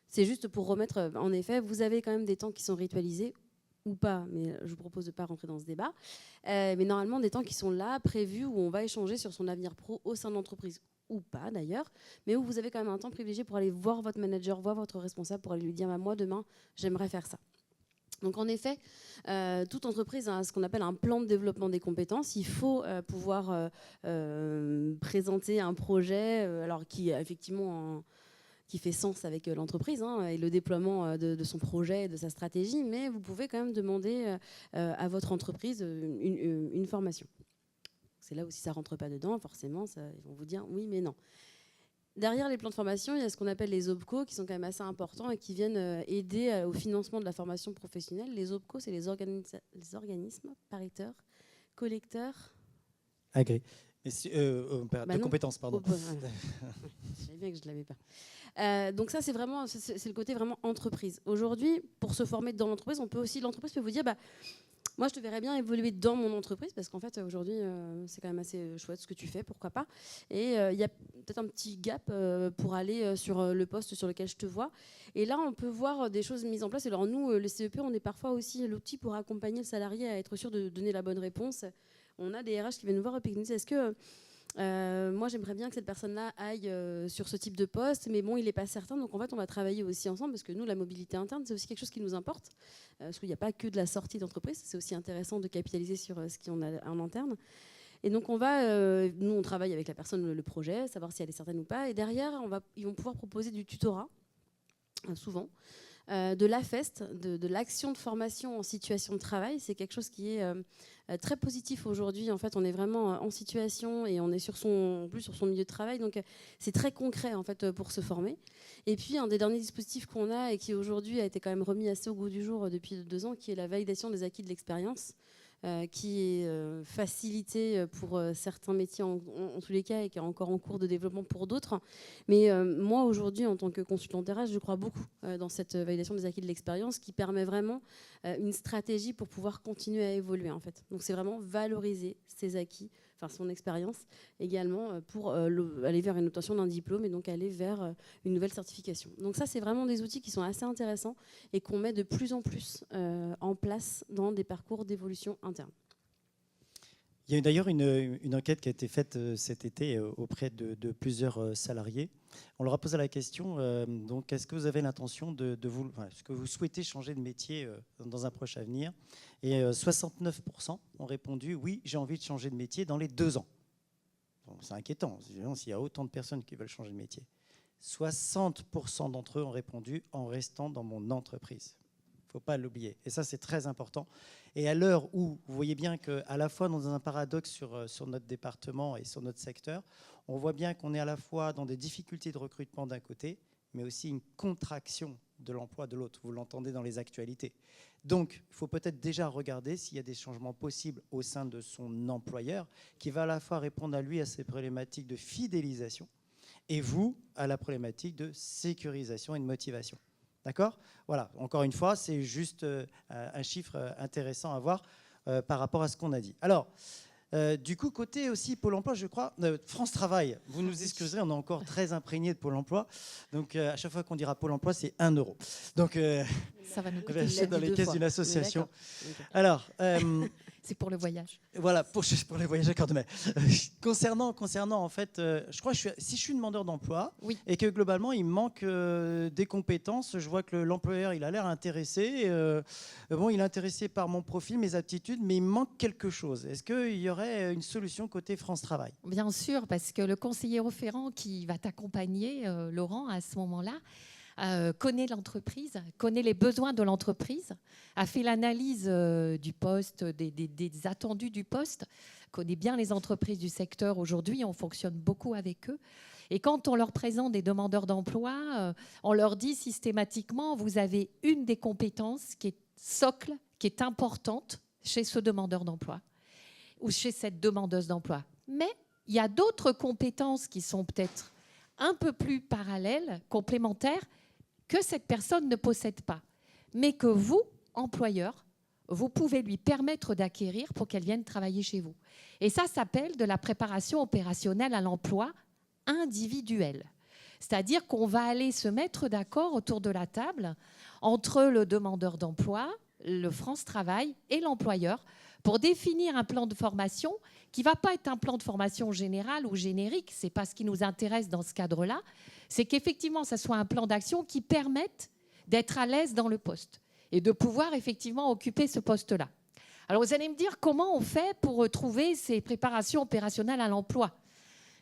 C'est juste pour remettre, en effet, vous avez quand même des temps qui sont ritualisés ou pas, mais je vous propose de ne pas rentrer dans ce débat. Mais normalement, des temps qui sont là, prévus, où on va échanger sur son avenir pro au sein de l'entreprise, ou pas d'ailleurs, mais où vous avez quand même un temps privilégié pour aller voir votre manager, voir votre responsable, pour aller lui dire bah, « moi, demain, j'aimerais faire ça ». Donc en effet, toute entreprise a ce qu'on appelle un plan de développement des compétences. Il faut pouvoir présenter un projet alors qui effectivement... qui fait sens avec l'entreprise et le déploiement de son projet et de sa stratégie, mais vous pouvez quand même demander à votre entreprise une formation. C'est là où si ça ne rentre pas dedans, forcément, ils vont vous dire oui, mais non. Derrière les plans de formation, il y a ce qu'on appelle les OPCO, qui sont quand même assez importants et qui viennent aider au financement de la formation professionnelle. Les OPCO, c'est les organismes pariteurs, collecteurs... Agré. De compétences, pardon. Je savais bien que je ne l'avais pas. Donc ça, c'est le côté vraiment entreprise. Aujourd'hui, pour se former dans l'entreprise, l'entreprise peut vous dire, bah, moi, je te verrais bien évoluer dans mon entreprise, parce qu'en fait, aujourd'hui, c'est quand même assez chouette ce que tu fais, pourquoi pas. Et il y a peut-être un petit gap pour aller sur le poste sur lequel je te vois. Et là, on peut voir des choses mises en place. Alors nous, le CEP, on est parfois aussi l'outil pour accompagner le salarié à être sûr de donner la bonne réponse. On a des RH qui viennent nous voir et qui nous disent, est-ce que moi j'aimerais bien que cette personne-là aille sur ce type de poste, mais bon, il n'est pas certain. Donc en fait, on va travailler aussi ensemble parce que nous, la mobilité interne, c'est aussi quelque chose qui nous importe. Parce qu'il n'y a pas que de la sortie d'entreprise, c'est aussi intéressant de capitaliser sur ce qu'on a en interne. Et donc nous, on travaille avec la personne, le projet, savoir si elle est certaine ou pas. Et derrière, ils vont pouvoir proposer du tutorat, souvent. De l'AFEST, de l'action de formation en situation de travail. C'est quelque chose qui est très positif aujourd'hui. En fait, on est vraiment en situation et on est en plus sur son milieu de travail. Donc, c'est très concret en fait, pour se former. Et puis, un des derniers dispositifs qu'on a et qui aujourd'hui a été quand même remis assez au goût du jour depuis 2 ans, qui est la validation des acquis de l'expérience. Qui est facilité pour certains métiers en tous les cas et qui est encore en cours de développement pour d'autres. Mais moi, aujourd'hui, en tant que consultante RH, je crois beaucoup dans cette validation des acquis de l'expérience qui permet vraiment une stratégie pour pouvoir continuer à évoluer, en fait. Donc, c'est vraiment valoriser ses acquis, enfin son expérience également pour aller vers une obtention d'un diplôme et donc aller vers une nouvelle certification. Donc ça, c'est vraiment des outils qui sont assez intéressants et qu'on met de plus en plus en place dans des parcours d'évolution interne. Il y a eu d'ailleurs une enquête qui a été faite cet été auprès de plusieurs salariés. On leur a posé la question, donc, est-ce que vous avez l'intention est-ce que vous souhaitez changer de métier dans un proche avenir? Et 69% ont répondu, oui, j'ai envie de changer de métier dans les 2 ans. Bon, c'est inquiétant, s'il y a autant de personnes qui veulent changer de métier. 60% d'entre eux ont répondu en restant dans mon entreprise. Il ne faut pas l'oublier. Et ça, c'est très important. Et à l'heure où vous voyez bien qu'à la fois dans un paradoxe sur notre département et sur notre secteur, on voit bien qu'on est à la fois dans des difficultés de recrutement d'un côté, mais aussi une contraction de l'emploi de l'autre. Vous l'entendez dans les actualités. Donc, il faut peut-être déjà regarder s'il y a des changements possibles au sein de son employeur qui va à la fois répondre à lui à ses problématiques de fidélisation et vous à la problématique de sécurisation et de motivation. D'accord ? Voilà, encore une fois, c'est juste un chiffre intéressant à voir par rapport à ce qu'on a dit. Alors, du coup, côté aussi Pôle emploi, je crois, France Travail, vous nous excuserez, on est encore très imprégné de Pôle emploi. Donc, à chaque fois qu'on dira Pôle emploi, c'est 1 €. Donc, ça va nous coûter dans les caisses d'une association. Okay. Alors, c'est pour le voyage. Voilà, pour les voyages à mai. Concernant en fait, je crois que si je suis demandeur d'emploi oui. et que globalement il me manque des compétences, je vois que l'employeur il a l'air intéressé. Il est intéressé par mon profil, mes aptitudes, mais il me manque quelque chose. Est-ce qu'il y aurait une solution côté France Travail ? Bien sûr, parce que le conseiller référent qui va t'accompagner, Laurent, à ce moment-là, connaît l'entreprise, connaît les besoins de l'entreprise, a fait l'analyse du poste, des attendus du poste, connaît bien les entreprises du secteur aujourd'hui, on fonctionne beaucoup avec eux. Et quand on leur présente des demandeurs d'emploi, on leur dit systématiquement, vous avez une des compétences qui est socle, qui est importante chez ce demandeur d'emploi ou chez cette demandeuse d'emploi. Mais il y a d'autres compétences qui sont peut-être un peu plus parallèles, complémentaires, que cette personne ne possède pas, mais que vous, employeur, vous pouvez lui permettre d'acquérir pour qu'elle vienne travailler chez vous. Et ça s'appelle de la préparation opérationnelle à l'emploi individuelle. C'est-à-dire qu'on va aller se mettre d'accord autour de la table entre le demandeur d'emploi, le France Travail et l'employeur pour définir un plan de formation qui ne va pas être un plan de formation général ou générique. Ce n'est pas ce qui nous intéresse dans ce cadre-là. C'est qu'effectivement, ça soit un plan d'action qui permette d'être à l'aise dans le poste et de pouvoir effectivement occuper ce poste-là. Alors vous allez me dire comment on fait pour trouver ces préparations opérationnelles à l'emploi.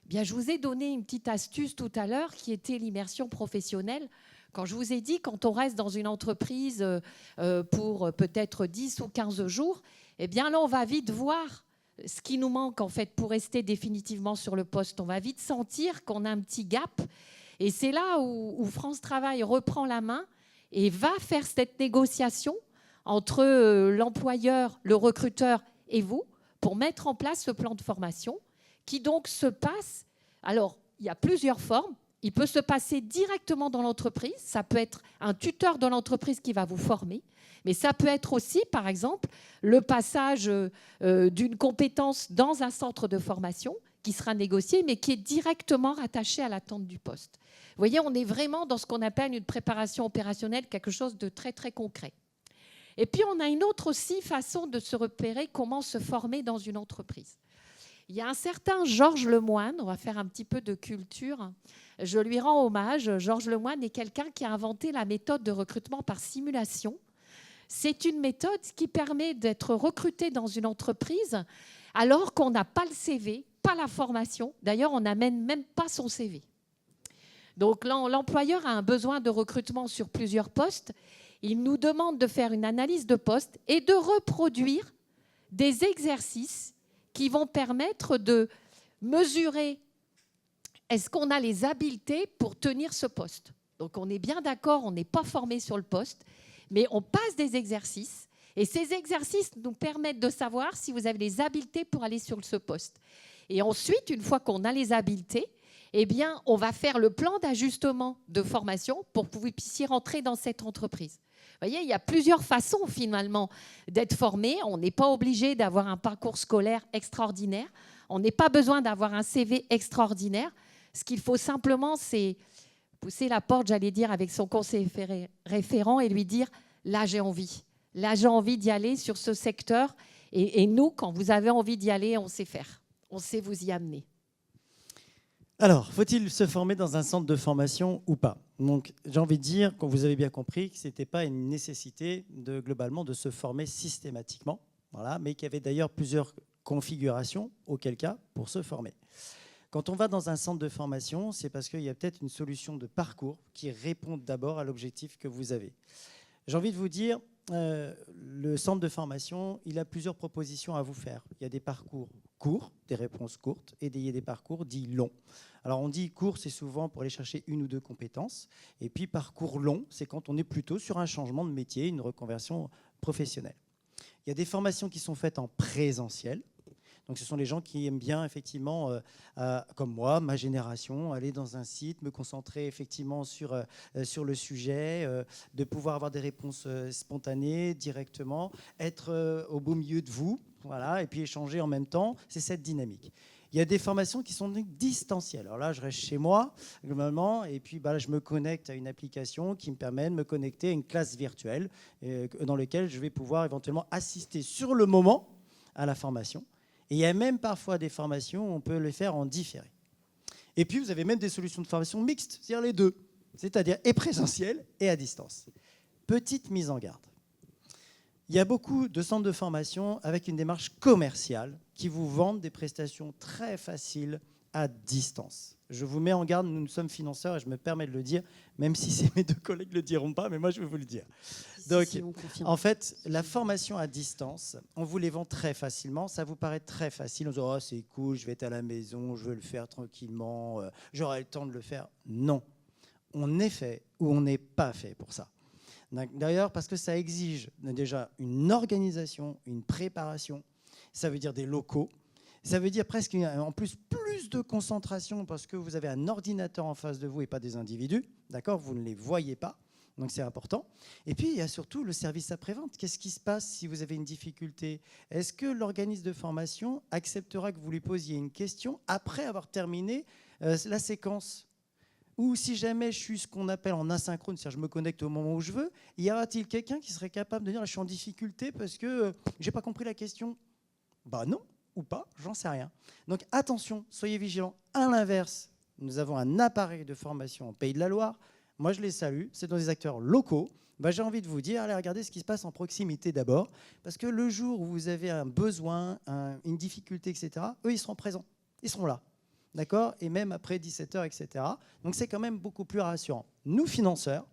Bien, je vous ai donné une petite astuce tout à l'heure qui était l'immersion professionnelle. Quand je vous ai dit, quand on reste dans une entreprise pour peut-être 10 ou 15 jours, eh bien là, on va vite voir ce qui nous manque en fait pour rester définitivement sur le poste. On va vite sentir qu'on a un petit gap. Et c'est là où France Travail reprend la main et va faire cette négociation entre l'employeur, le recruteur et vous pour mettre en place ce plan de formation qui donc se passe. Alors, il y a plusieurs formes. Il peut se passer directement dans l'entreprise. Ça peut être un tuteur de l'entreprise qui va vous former. Mais ça peut être aussi, par exemple, le passage d'une compétence dans un centre de formation qui sera négocié, mais qui est directement rattaché à l'attente du poste. Vous voyez, on est vraiment dans ce qu'on appelle une préparation opérationnelle, quelque chose de très, très concret. Et puis, on a une autre aussi façon de se repérer comment se former dans une entreprise. Il y a un certain Georges Lemoine, on va faire un petit peu de culture. Je lui rends hommage. Georges Lemoine est quelqu'un qui a inventé la méthode de recrutement par simulation. C'est une méthode qui permet d'être recruté dans une entreprise alors qu'on n'a pas le CV, pas la formation. D'ailleurs, on n'amène même pas son CV. Donc, l'employeur a un besoin de recrutement sur plusieurs postes. Il nous demande de faire une analyse de poste et de reproduire des exercices qui vont permettre de mesurer est-ce qu'on a les habiletés pour tenir ce poste. Donc, on est bien d'accord, on n'est pas formé sur le poste, mais on passe des exercices et ces exercices nous permettent de savoir si vous avez les habiletés pour aller sur ce poste. Et ensuite, une fois qu'on a les habiletés, eh bien, on va faire le plan d'ajustement de formation pour que vous puissiez rentrer dans cette entreprise. Vous voyez, il y a plusieurs façons finalement d'être formé. On n'est pas obligé d'avoir un parcours scolaire extraordinaire. On n'est pas besoin d'avoir un CV extraordinaire. Ce qu'il faut simplement, c'est pousser la porte, j'allais dire, avec son conseiller référent et lui dire « là, j'ai envie. Là, j'ai envie d'y aller sur ce secteur. » Et nous, quand vous avez envie d'y aller, on sait faire. On sait vous y amener. Alors, faut-il se former dans un centre de formation ou pas? Donc, j'ai envie de dire, comme vous avez bien compris, que ce n'était pas une nécessité globalement de se former systématiquement, voilà, mais qu'il y avait d'ailleurs plusieurs configurations, auquel cas, pour se former. Quand on va dans un centre de formation, c'est parce qu'il y a peut-être une solution de parcours qui répond d'abord à l'objectif que vous avez. J'ai envie de vous dire, le centre de formation, il a plusieurs propositions à vous faire. Il y a des parcours courts, des réponses courtes, et il y a des parcours dits longs. Alors on dit court, c'est souvent pour aller chercher une ou deux compétences. Et puis parcours long, c'est quand on est plutôt sur un changement de métier, une reconversion professionnelle. Il y a des formations qui sont faites en présentiel. Donc ce sont les gens qui aiment bien, effectivement, comme moi, ma génération, aller dans un site, me concentrer effectivement sur le sujet, de pouvoir avoir des réponses spontanées, directement, être au beau milieu de vous, voilà, et puis échanger en même temps. C'est cette dynamique. Il y a des formations qui sont distancielles. Alors là, je reste chez moi, globalement, et puis je me connecte à une application qui me permet de me connecter à une classe virtuelle dans laquelle je vais pouvoir éventuellement assister sur le moment à la formation. Et il y a même parfois des formations où on peut les faire en différé. Et puis, vous avez même des solutions de formation mixtes, c'est-à-dire les deux, c'est-à-dire et présentiel et à distance. Petite mise en garde. Il y a beaucoup de centres de formation avec une démarche commerciale qui vous vendent des prestations très faciles à distance. Je vous mets en garde, nous sommes financeurs et je me permets de le dire, même si mes deux collègues ne le diront pas, mais moi je vais vous le dire. Donc, en fait, la formation à distance, on vous les vend très facilement, ça vous paraît très facile, on se dit « oh, c'est cool, je vais être à la maison, je vais le faire tranquillement, j'aurai le temps de le faire ». Non, on est fait ou on n'est pas fait pour ça. D'ailleurs, parce que ça exige déjà une organisation, une préparation, ça veut dire des locaux, ça veut dire presque en plus de concentration parce que vous avez un ordinateur en face de vous et pas des individus, d'accord? Vous ne les voyez pas, donc c'est important. Et puis, il y a surtout le service après-vente. Qu'est-ce qui se passe si vous avez une difficulté? Est-ce que l'organisme de formation acceptera que vous lui posiez une question après avoir terminé la séquence? Ou si jamais je suis ce qu'on appelle en asynchrone, c'est-à-dire je me connecte au moment où je veux, y aura-t-il quelqu'un qui serait capable de dire « je suis en difficulté parce que je n'ai pas compris la question ». Bah non, ou pas, j'en sais rien. Donc attention, soyez vigilants. À l'inverse, nous avons un appareil de formation au Pays de la Loire. Moi, je les salue, c'est dans des acteurs locaux. Bah, j'ai envie de vous dire, allez regarder ce qui se passe en proximité d'abord, parce que le jour où vous avez un besoin, une difficulté, etc., eux, ils seront présents, ils seront là. D'accord? Et même après 17h, etc. Donc c'est quand même beaucoup plus rassurant. Nous, financeurs,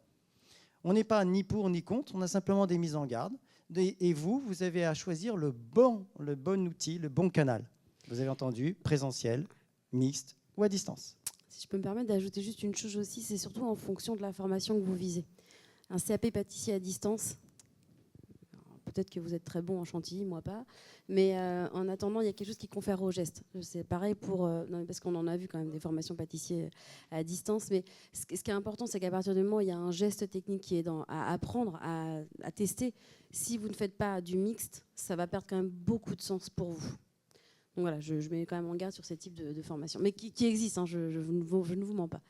on n'est pas ni pour ni contre, on a simplement des mises en garde. Et vous avez à choisir le bon outil, le bon canal. Vous avez entendu, présentiel, mixte ou à distance. Si je peux me permettre d'ajouter juste une chose aussi, c'est surtout en fonction de la formation que vous visez. Un CAP pâtissier à distance, peut-être que vous êtes très bon en chantilly, moi pas. Mais en attendant, il y a quelque chose qui confère au geste. C'est pareil parce qu'on en a vu quand même des formations pâtissiers à distance. Mais ce qui est important, c'est qu'à partir du moment où il y a un geste technique qui est à apprendre, à tester, si vous ne faites pas du mixte, ça va perdre quand même beaucoup de sens pour vous. Donc voilà, je mets quand même en garde sur ces types de formations. Mais qui existent, hein, je ne vous mens pas.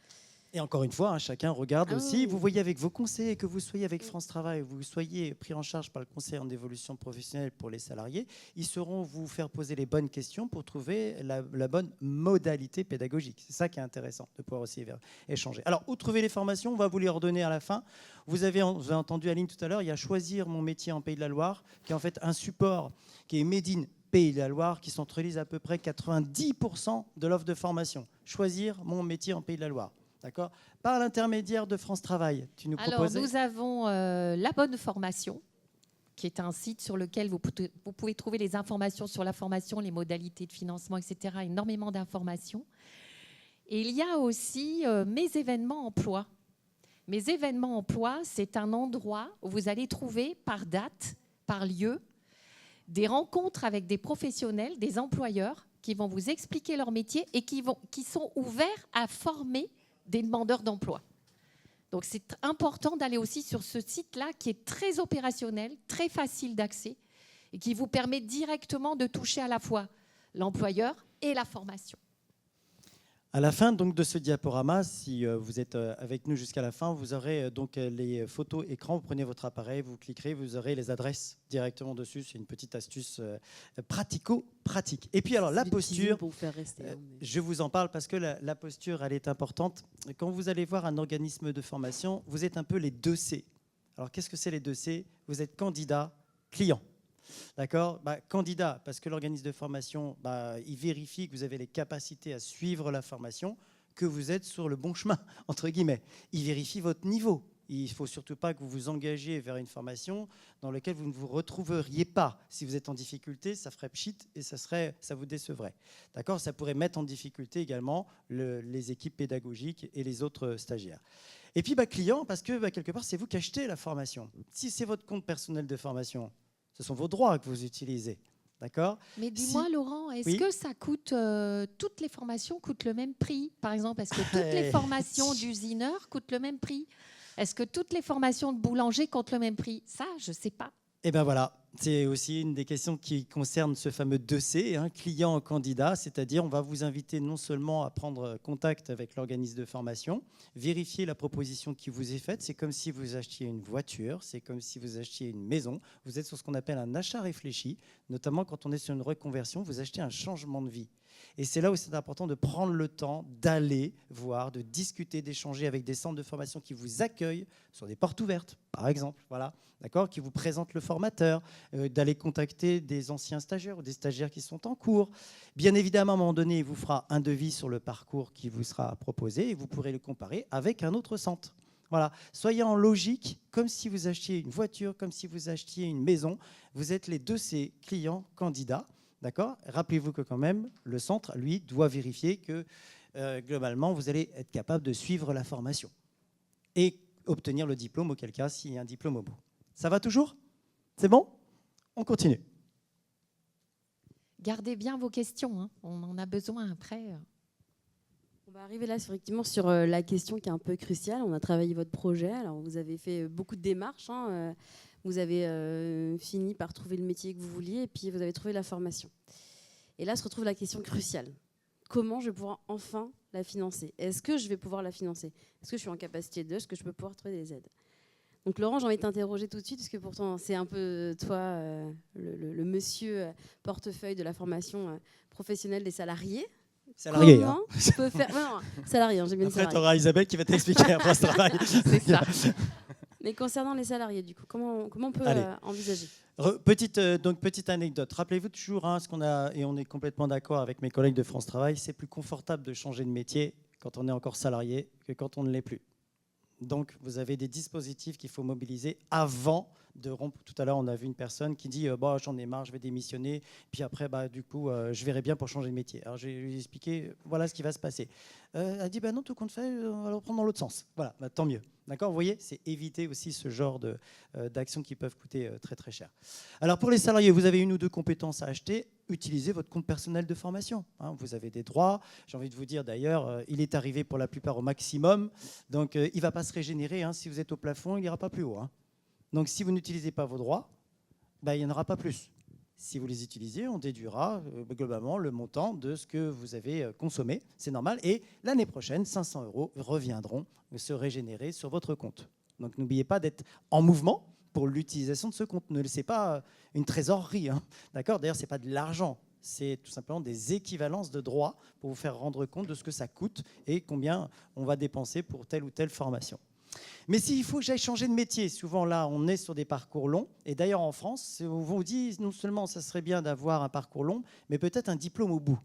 Et encore une fois, chacun regarde aussi. Oui. Vous voyez avec vos conseillers, que vous soyez avec France Travail, vous soyez pris en charge par le conseil en évolution professionnelle pour les salariés, ils sauront vous faire poser les bonnes questions pour trouver la bonne modalité pédagogique. C'est ça qui est intéressant, de pouvoir aussi échanger. Alors, où trouver les formations? On va vous les redonner à la fin. Vous avez entendu Aline tout à l'heure, il y a Choisir mon métier en Pays de la Loire, qui est en fait un support qui est Made in Pays de la Loire, qui centralise à peu près 90% de l'offre de formation. Choisir mon métier en Pays de la Loire. D'accord. Par l'intermédiaire de France Travail, tu nous proposais... Alors, nous avons La Bonne Formation, qui est un site sur lequel vous pouvez trouver les informations sur la formation, les modalités de financement, etc. Énormément d'informations. Et il y a aussi Mes événements emploi. Mes événements emploi, c'est un endroit où vous allez trouver par date, par lieu, des rencontres avec des professionnels, des employeurs qui vont vous expliquer leur métier et qui sont ouverts à former des demandeurs d'emploi. Donc c'est important d'aller aussi sur ce site-là qui est très opérationnel, très facile d'accès et qui vous permet directement de toucher à la fois l'employeur et la formation. À la fin donc, de ce diaporama, si vous êtes avec nous jusqu'à la fin, vous aurez donc les photos écran. Vous prenez votre appareil, vous cliquerez, vous aurez les adresses directement dessus. C'est une petite astuce pratico-pratique. Et puis alors la posture, pour vous faire rester, je vous en parle parce que la posture, elle est importante. Quand vous allez voir un organisme de formation, vous êtes un peu les 2 C. Alors qu'est-ce que c'est les 2 C? Vous êtes candidat, client. D'accord? Candidat, parce que l'organisme de formation, il vérifie que vous avez les capacités à suivre la formation, que vous êtes sur le bon chemin, entre guillemets. Il vérifie votre niveau. Il ne faut surtout pas que vous vous engagiez vers une formation dans laquelle vous ne vous retrouveriez pas. Si vous êtes en difficulté, ça ferait pchit et ça vous décevrait. D'accord? Ça pourrait mettre en difficulté également les équipes pédagogiques et les autres stagiaires. Et puis client, parce que quelque part, c'est vous qui achetez la formation. Si c'est votre compte personnel de formation, ce sont vos droits que vous utilisez. D'accord? Mais dis-moi, Laurent, est-ce que ça coûte, toutes les formations coûtent le même prix? Par exemple, est-ce que toutes les formations d'usineur coûtent le même prix? Est-ce que toutes les formations de boulanger coûtent le même prix? Ça, je ne sais pas. Eh bien voilà, c'est aussi une des questions qui concerne ce fameux 2C, client-candidat, c'est-à-dire on va vous inviter non seulement à prendre contact avec l'organisme de formation, vérifier la proposition qui vous est faite, c'est comme si vous achetiez une voiture, c'est comme si vous achetiez une maison, vous êtes sur ce qu'on appelle un achat réfléchi, notamment quand on est sur une reconversion, vous achetez un changement de vie. Et c'est là où c'est important de prendre le temps d'aller voir, de discuter, d'échanger avec des centres de formation qui vous accueillent sur des portes ouvertes, par exemple, voilà, d'accord, qui vous présentent le formateur, d'aller contacter des anciens stagiaires ou des stagiaires qui sont en cours. Bien évidemment, à un moment donné, il vous fera un devis sur le parcours qui vous sera proposé et vous pourrez le comparer avec un autre centre. Voilà, soyez en logique, comme si vous achetiez une voiture, comme si vous achetiez une maison. Vous êtes les 2C, clients, candidats. D'accord? Rappelez-vous que quand même, le centre, lui, doit vérifier que globalement, vous allez être capable de suivre la formation. Et obtenir le diplôme, auquel cas, s'il y a un diplôme au bout. Ça va toujours? C'est bon? On continue. Gardez bien vos questions, hein. On en a besoin après. On va arriver là effectivement sur la question qui est un peu cruciale. On a travaillé votre projet. Alors vous avez fait beaucoup de démarches. Vous avez fini par trouver le métier que vous vouliez et puis vous avez trouvé la formation. Et là se retrouve la question cruciale. Comment je vais pouvoir enfin la financer? Est-ce que je vais pouvoir la financer? Est-ce que je suis en capacité de? Est-ce que je peux pouvoir trouver des aides? Donc Laurent, j'ai envie de t'interroger tout de suite, parce que pourtant c'est un peu toi, le monsieur portefeuille de la formation professionnelle des salariés. Salarié. Comment tu peux faire... non, salarié, j'ai bien dit Après, tu salarié. auras Isabelle qui va t'expliquer après ce travail. C'est ça. Mais concernant les salariés, du coup, comment on peut envisager? Petite anecdote. Rappelez-vous toujours ce qu'on a, et on est complètement d'accord avec mes collègues de France Travail, c'est plus confortable de changer de métier quand on est encore salarié que quand on ne l'est plus. Donc, vous avez des dispositifs qu'il faut mobiliser avant de rompre. Tout à l'heure, on a vu une personne qui dit j'en ai marre, je vais démissionner. Puis après, je verrai bien pour changer de métier. Alors, je vais lui expliquer voilà ce qui va se passer. Elle dit non, tout compte fait, on va le prendre dans l'autre sens. Voilà, tant mieux. D'accord, vous voyez, c'est éviter aussi ce genre d'actions qui peuvent coûter très très cher. Alors pour les salariés, vous avez une ou deux compétences à acheter, utilisez votre compte personnel de formation. Vous avez des droits. J'ai envie de vous dire d'ailleurs, il est arrivé pour la plupart au maximum, donc il ne va pas se régénérer. Si vous êtes au plafond, il n'ira pas plus haut. Donc si vous n'utilisez pas vos droits, il n'y en aura pas plus. Si vous les utilisez, on déduira globalement le montant de ce que vous avez consommé. C'est normal. Et l'année prochaine, 500 € reviendront se régénérer sur votre compte. Donc n'oubliez pas d'être en mouvement pour l'utilisation de ce compte. Ne laissez pas une trésorerie. D'accord ? D'ailleurs, ce n'est pas de l'argent. C'est tout simplement des équivalences de droits pour vous faire rendre compte de ce que ça coûte et combien on va dépenser pour telle ou telle formation. Mais s'il faut que j'aille changer de métier, souvent là, on est sur des parcours longs. Et d'ailleurs, en France, on vous dit non seulement ça serait bien d'avoir un parcours long, mais peut-être un diplôme au bout.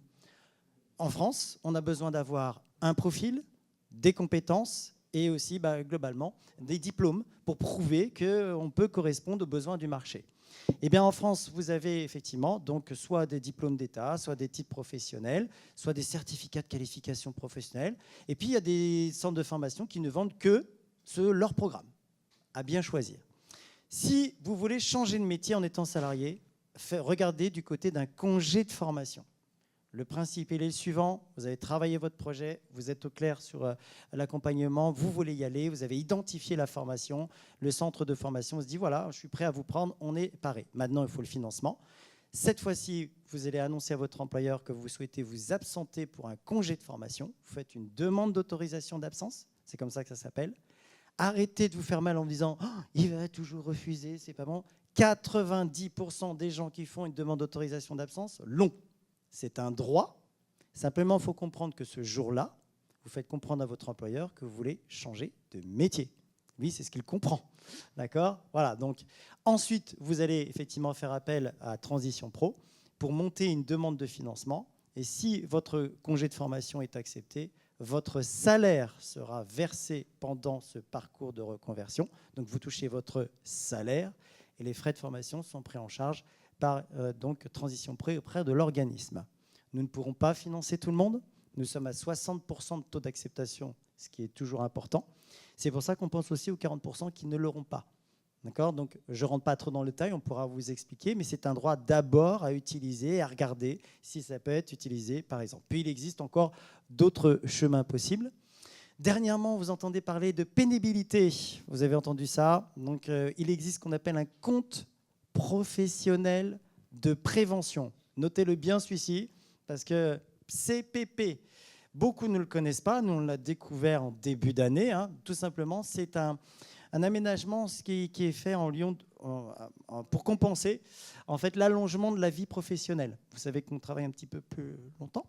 En France, on a besoin d'avoir un profil, des compétences et aussi, globalement, des diplômes pour prouver qu'on peut correspondre aux besoins du marché. Eh bien, en France, vous avez effectivement donc soit des diplômes d'État, soit des titres professionnels, soit des certificats de qualification professionnelle. Et puis, il y a des centres de formation qui ne vendent que leur programme, à bien choisir. Si vous voulez changer de métier en étant salarié, regardez du côté d'un congé de formation. Le principe il est le suivant, vous avez travaillé votre projet, vous êtes au clair sur l'accompagnement, vous voulez y aller, vous avez identifié la formation, le centre de formation se dit voilà, je suis prêt à vous prendre, on est paré. Maintenant, il faut le financement. Cette fois-ci, vous allez annoncer à votre employeur que vous souhaitez vous absenter pour un congé de formation. Vous faites une demande d'autorisation d'absence, c'est comme ça que ça s'appelle. Arrêtez de vous faire mal en vous disant il va toujours refuser, c'est pas bon. 90% des gens qui font une demande d'autorisation d'absence l'ont. C'est un droit. Simplement, il faut comprendre que ce jour-là, vous faites comprendre à votre employeur que vous voulez changer de métier. Oui, c'est ce qu'il comprend. D'accord ? Voilà. Donc, ensuite, vous allez effectivement faire appel à Transition Pro pour monter une demande de financement. Et si votre congé de formation est accepté, votre salaire sera versé pendant ce parcours de reconversion. Donc, vous touchez votre salaire et les frais de formation sont pris en charge par donc Transition Pro auprès de l'organisme. Nous ne pourrons pas financer tout le monde. Nous sommes à 60% de taux d'acceptation, ce qui est toujours important. C'est pour ça qu'on pense aussi aux 40% qui ne l'auront pas. D'accord ? Donc, je ne rentre pas trop dans le détail, on pourra vous expliquer, mais c'est un droit d'abord à utiliser, à regarder si ça peut être utilisé, par exemple. Puis, il existe encore d'autres chemins possibles. Dernièrement, vous entendez parler de pénibilité. Vous avez entendu ça. Donc, il existe ce qu'on appelle un compte professionnel de prévention. Notez-le bien celui-ci, parce que CPP, beaucoup ne le connaissent pas. Nous, on l'a découvert en début d'année. Tout simplement, c'est un aménagement qui est fait en Lyon pour compenser en fait, l'allongement de la vie professionnelle. Vous savez qu'on travaille un petit peu plus longtemps.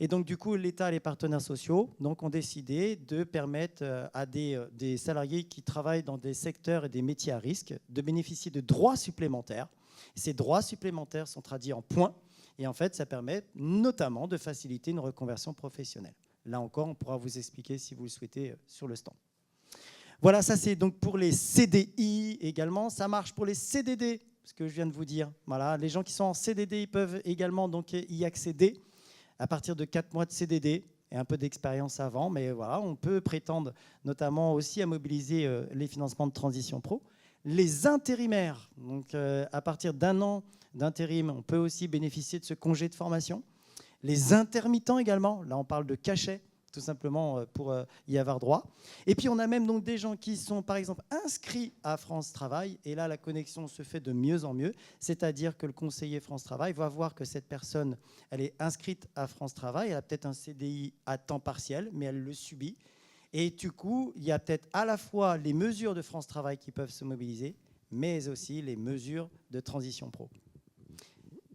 Et donc, du coup, l'État et les partenaires sociaux ont décidé de permettre à des salariés qui travaillent dans des secteurs et des métiers à risque de bénéficier de droits supplémentaires. Ces droits supplémentaires sont traduits en points. Et en fait, ça permet notamment de faciliter une reconversion professionnelle. Là encore, on pourra vous expliquer si vous le souhaitez sur le stand. Voilà, ça c'est donc pour les CDI également. Ça marche pour les CDD, ce que je viens de vous dire. Voilà, les gens qui sont en CDD, ils peuvent également donc y accéder à partir de 4 mois de CDD. et un peu d'expérience avant. Mais voilà, on peut prétendre notamment aussi à mobiliser les financements de transition pro. Les intérimaires, donc à partir d'1 an d'intérim, on peut aussi bénéficier de ce congé de formation. Les intermittents également, là on parle de cachet, tout simplement pour y avoir droit. Et puis on a même donc des gens qui sont par exemple inscrits à France Travail, et là la connexion se fait de mieux en mieux, c'est-à-dire que le conseiller France Travail va voir que cette personne, elle est inscrite à France Travail, elle a peut-être un CDI à temps partiel, mais elle le subit. Et du coup, il y a peut-être à la fois les mesures de France Travail qui peuvent se mobiliser, mais aussi les mesures de transition pro.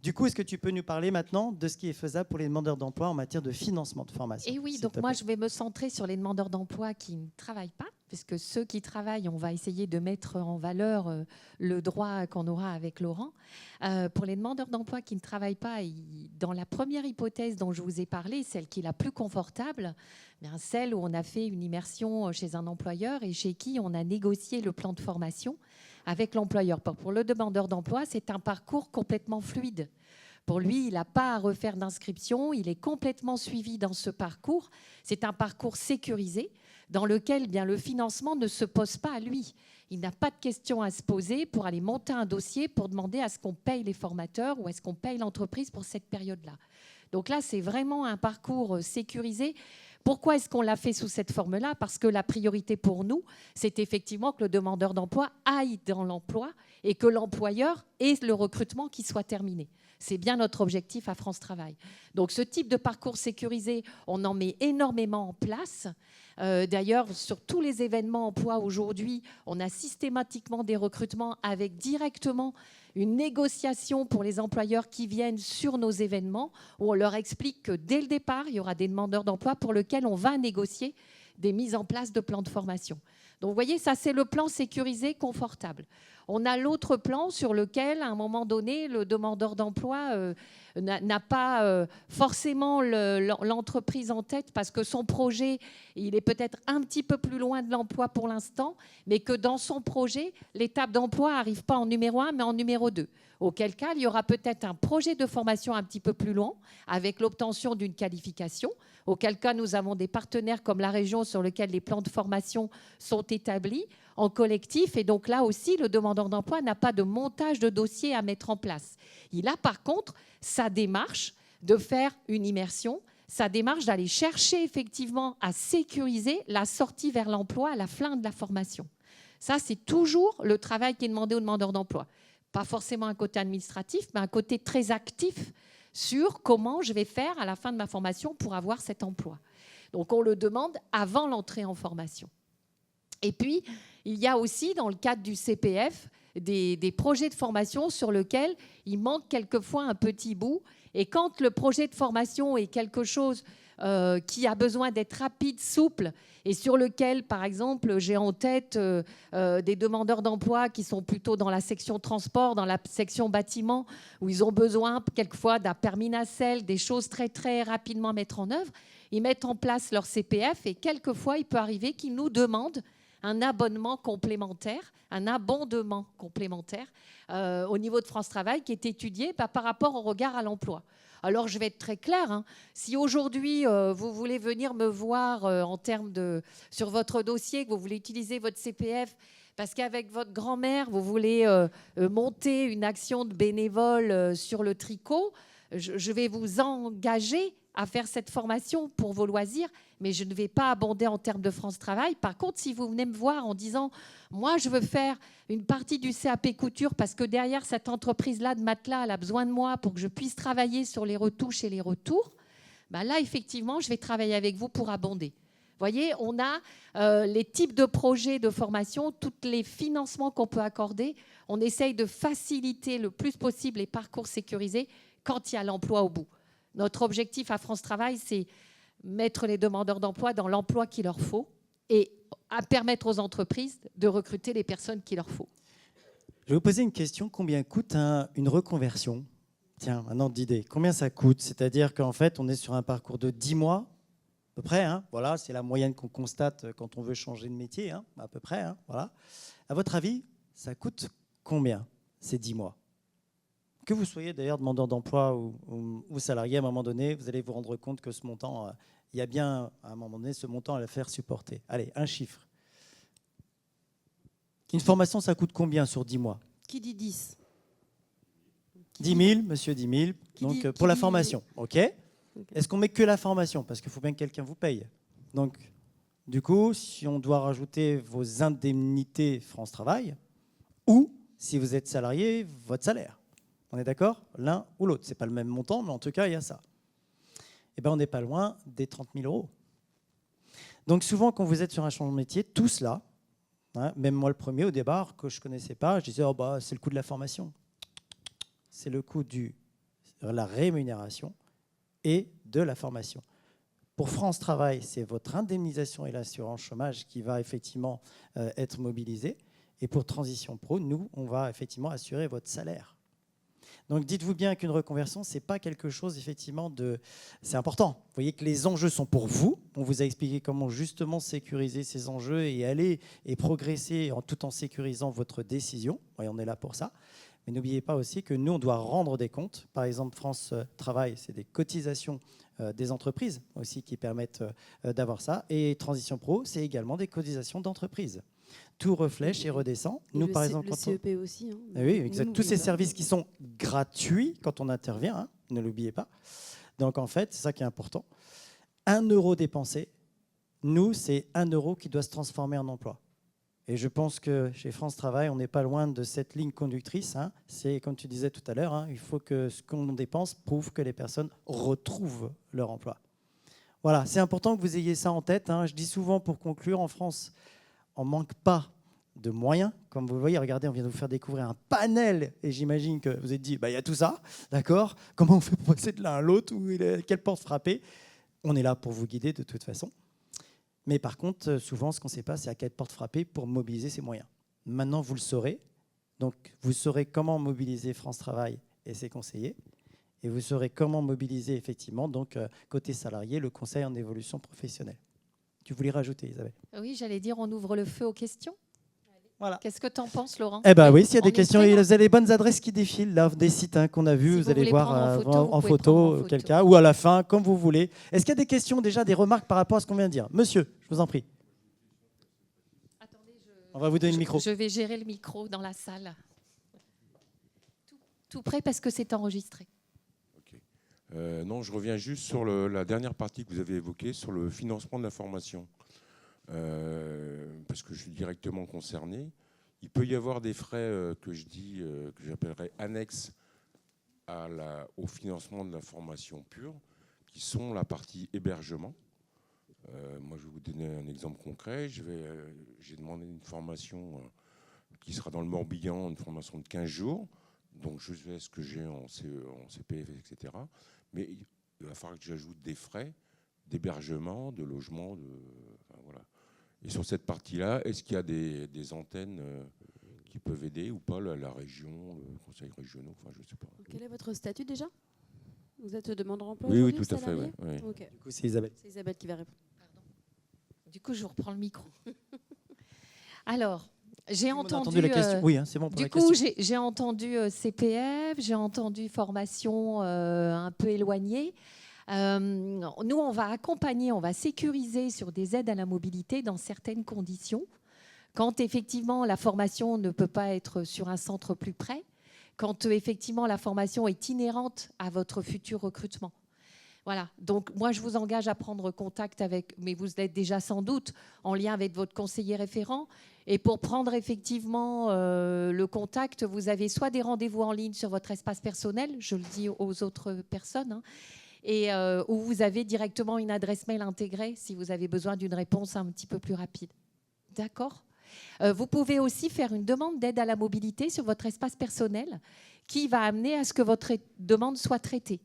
Du coup, est-ce que tu peux nous parler maintenant de ce qui est faisable pour les demandeurs d'emploi en matière de financement de formation? Et oui, donc moi, je vais me centrer sur les demandeurs d'emploi qui ne travaillent pas, puisque ceux qui travaillent, on va essayer de mettre en valeur le droit qu'on aura avec Laurent. Pour les demandeurs d'emploi qui ne travaillent pas, dans la première hypothèse dont je vous ai parlé, celle qui est la plus confortable, bien celle où on a fait une immersion chez un employeur et chez qui on a négocié le plan de formation avec l'employeur. Pour le demandeur d'emploi, c'est un parcours complètement fluide. Pour lui, il n'a pas à refaire d'inscription, il est complètement suivi dans ce parcours. C'est un parcours sécurisé dans lequel bien, le financement ne se pose pas à lui. Il n'a pas de questions à se poser pour aller monter un dossier pour demander à ce qu'on paye les formateurs ou à ce qu'on paye l'entreprise pour cette période-là. Donc là, c'est vraiment un parcours sécurisé. Pourquoi est-ce qu'on l'a fait sous cette forme-là? Parce que la priorité pour nous, c'est effectivement que le demandeur d'emploi aille dans l'emploi et que l'employeur ait le recrutement qui soit terminé. C'est bien notre objectif à France Travail. Donc ce type de parcours sécurisé, on en met énormément en place. D'ailleurs, sur tous les événements emploi aujourd'hui, on a systématiquement des recrutements avec directement une négociation pour les employeurs qui viennent sur nos événements, où on leur explique que dès le départ, il y aura des demandeurs d'emploi pour lesquels on va négocier des mises en place de plans de formation. Donc vous voyez, ça c'est le plan sécurisé confortable. On a l'autre plan sur lequel, à un moment donné, le demandeur d'emploi n'a pas forcément l'entreprise en tête parce que son projet, il est peut-être un petit peu plus loin de l'emploi pour l'instant, mais que dans son projet, l'étape d'emploi n'arrive pas en numéro 1, mais en numéro 2. Auquel cas, il y aura peut-être un projet de formation un petit peu plus long avec l'obtention d'une qualification. Auquel cas, nous avons des partenaires comme la région sur lesquels les plans de formation sont établis en collectif. Et donc là aussi, le demandeur d'emploi n'a pas de montage de dossier à mettre en place. Il a par contre sa démarche de faire une immersion, sa démarche d'aller chercher effectivement à sécuriser la sortie vers l'emploi à la fin de la formation. Ça, c'est toujours le travail qui est demandé aux demandeurs d'emploi. Pas forcément un côté administratif, mais un côté très actif sur comment je vais faire à la fin de ma formation pour avoir cet emploi. Donc, on le demande avant l'entrée en formation. Et puis, il y a aussi, dans le cadre du CPF, des projets de formation sur lesquels il manque quelquefois un petit bout. Et quand le projet de formation est quelque chose qui a besoin d'être rapide, souple, et sur lequel, par exemple, j'ai en tête des demandeurs d'emploi qui sont plutôt dans la section transport, dans la section bâtiment, où ils ont besoin quelquefois d'un permis nacelle, des choses très, très rapidement à mettre en œuvre. Ils mettent en place leur CPF et quelquefois, il peut arriver qu'ils nous demandent un abonnement complémentaire, un abondement complémentaire au niveau de France Travail qui est étudié par rapport au regard à l'emploi. Alors, je vais être très claire. Hein. Si aujourd'hui, vous voulez venir me voir en termes sur votre dossier, que vous voulez utiliser votre CPF, parce qu'avec votre grand-mère, vous voulez monter une action de bénévole sur le tricot, je vais vous engager à faire cette formation pour vos loisirs, mais je ne vais pas abonder en termes de France Travail. Par contre, si vous venez me voir en disant « Moi, je veux faire une partie du CAP couture parce que derrière cette entreprise-là de matelas, elle a besoin de moi pour que je puisse travailler sur les retouches et les retours », ben là, effectivement, je vais travailler avec vous pour abonder. Vous voyez, on a les types de projets de formation, tous les financements qu'on peut accorder. On essaye de faciliter le plus possible les parcours sécurisés quand il y a l'emploi au bout. Notre objectif à France Travail, c'est mettre les demandeurs d'emploi dans l'emploi qu'il leur faut et à permettre aux entreprises de recruter les personnes qu'il leur faut. Je vais vous poser une question. Combien coûte une reconversion? Tiens, un ordre d'idée. Combien ça coûte? C'est-à-dire qu'en fait, on est sur un parcours de 10 mois, à peu près. Hein, voilà, c'est la moyenne qu'on constate quand on veut changer de métier, hein, à peu près. Hein, voilà. À votre avis, ça coûte combien, ces 10 mois? que vous soyez d'ailleurs demandeur d'emploi ou salarié, à un moment donné, vous allez vous rendre compte que ce montant, il y a bien à un moment donné ce montant à le faire supporter. Allez, un chiffre. Une formation, ça coûte combien sur 10 mois? Qui dit 10? 10 000, monsieur 10 000, donc pour la formation, ok. Est-ce qu'on met que la formation? Parce qu'il faut bien que quelqu'un vous paye. Donc, du coup, si on doit rajouter vos indemnités France Travail, ou, si vous êtes salarié, votre salaire. On est d'accord? L'un ou l'autre. Ce n'est pas le même montant, mais en tout cas, il y a ça. Eh bien, on n'est pas loin des 30 000 euros. Donc, souvent, quand vous êtes sur un changement de métier, tout cela, hein, même moi le premier au départ, que je ne connaissais pas, je disais, oh, bah, c'est le coût de la formation. C'est le coût de la rémunération et de la formation. Pour France Travail, c'est votre indemnisation et l'assurance chômage qui va effectivement être mobilisée. Et pour Transition Pro, nous, on va effectivement assurer votre salaire. Donc dites-vous bien qu'une reconversion, ce n'est pas quelque chose effectivement de... C'est important. Vous voyez que les enjeux sont pour vous. On vous a expliqué comment justement sécuriser ces enjeux et aller et progresser tout en sécurisant votre décision. Oui, on est là pour ça. Mais n'oubliez pas aussi que nous, on doit rendre des comptes. Par exemple, France Travail, c'est des cotisations des entreprises aussi qui permettent d'avoir ça. Et Transition Pro, c'est également des cotisations d'entreprise. Tout reflèche et redescend. Nous, par exemple, le CEP aussi. Hein. Oui, exact. Tous ces services qui sont gratuits quand on intervient, hein, ne l'oubliez pas. Donc, en fait, c'est ça qui est important. 1 euro dépensé, nous, c'est 1 euro qui doit se transformer en emploi. Et je pense que chez France Travail, on n'est pas loin de cette ligne conductrice. Hein. C'est, comme tu disais tout à l'heure, hein, il faut que ce qu'on dépense prouve que les personnes retrouvent leur emploi. Voilà, c'est important que vous ayez ça en tête. Hein. Je dis souvent, pour conclure, en France, on ne manque pas de moyens. Comme vous le voyez, regardez, on vient de vous faire découvrir un panel. Et j'imagine que vous êtes dit, bah, y a tout ça, d'accord? Comment on fait pour passer de l'un à l'autre? Quelle porte frapper? On est là pour vous guider de toute façon. Mais par contre, souvent, ce qu'on ne sait pas, c'est à quelle porte frapper pour mobiliser ces moyens. Maintenant, vous le saurez. Donc, vous saurez comment mobiliser France Travail et ses conseillers. Et vous saurez comment mobiliser, effectivement, donc, côté salarié, le conseil en évolution professionnelle. Tu voulais rajouter, Isabelle? Oui, j'allais dire, on ouvre le feu aux questions. Voilà. Qu'est-ce que tu en penses, Laurent? Eh bien oui, s'il y a des On est questions, prêt, vous avez les bonnes adresses qui défilent, là, des sites hein, qu'on a vus, Si vous vous allez voulez voir prendre en photo, vous en pouvez photo, prendre en auquel photo. cas, ou à la fin, comme vous voulez. Est-ce qu'il y a des questions déjà, des remarques par rapport à ce qu'on vient de dire? Monsieur, je vous en prie. Attendez, On va vous donner le micro. Je vais gérer le micro dans la salle. Tout prêt parce que c'est enregistré. Non, je reviens juste sur la dernière partie que vous avez évoquée, sur le financement de la formation. Parce que je suis directement concerné. Il peut y avoir des frais que j'appellerais annexes au financement de la formation pure, qui sont la partie hébergement. Moi, je vais vous donner un exemple concret. J'ai demandé une formation qui sera dans le Morbihan, une formation de 15 jours. Donc, je sais ce que j'ai en CPF, etc. Mais il va falloir que j'ajoute des frais d'hébergement, de logement, voilà. Et sur cette partie-là, est-ce qu'il y a des antennes qui peuvent aider ou pas, la région, le conseil régional, enfin, je ne sais pas. Quel est votre statut déjà? Vous êtes demandeur d'emploi Oui, aujourd'hui, tout à fait. salarié? Ouais. Okay. Du coup, c'est Isabelle. C'est Isabelle qui va répondre. Du coup, je reprends le micro. Alors, j'ai On a entendu la question. Oui, hein, c'est bon pour du la coup, question. j'ai entendu CPF, j'ai entendu formation un peu éloignée. Nous, on va accompagner, on va sécuriser sur des aides à la mobilité dans certaines conditions. Quand effectivement la formation ne peut pas être sur un centre plus près, quand effectivement la formation est inhérente à votre futur recrutement. Voilà, donc moi je vous engage à prendre contact avec, mais vous êtes déjà sans doute en lien avec votre conseiller référent. Et pour prendre effectivement le contact, vous avez soit des rendez-vous en ligne sur votre espace personnel, je le dis aux autres personnes, hein, et où vous avez directement une adresse mail intégrée si vous avez besoin d'une réponse un petit peu plus rapide. D'accord ? Vous pouvez aussi faire une demande d'aide à la mobilité sur votre espace personnel qui va amener à ce que votre demande soit traitée.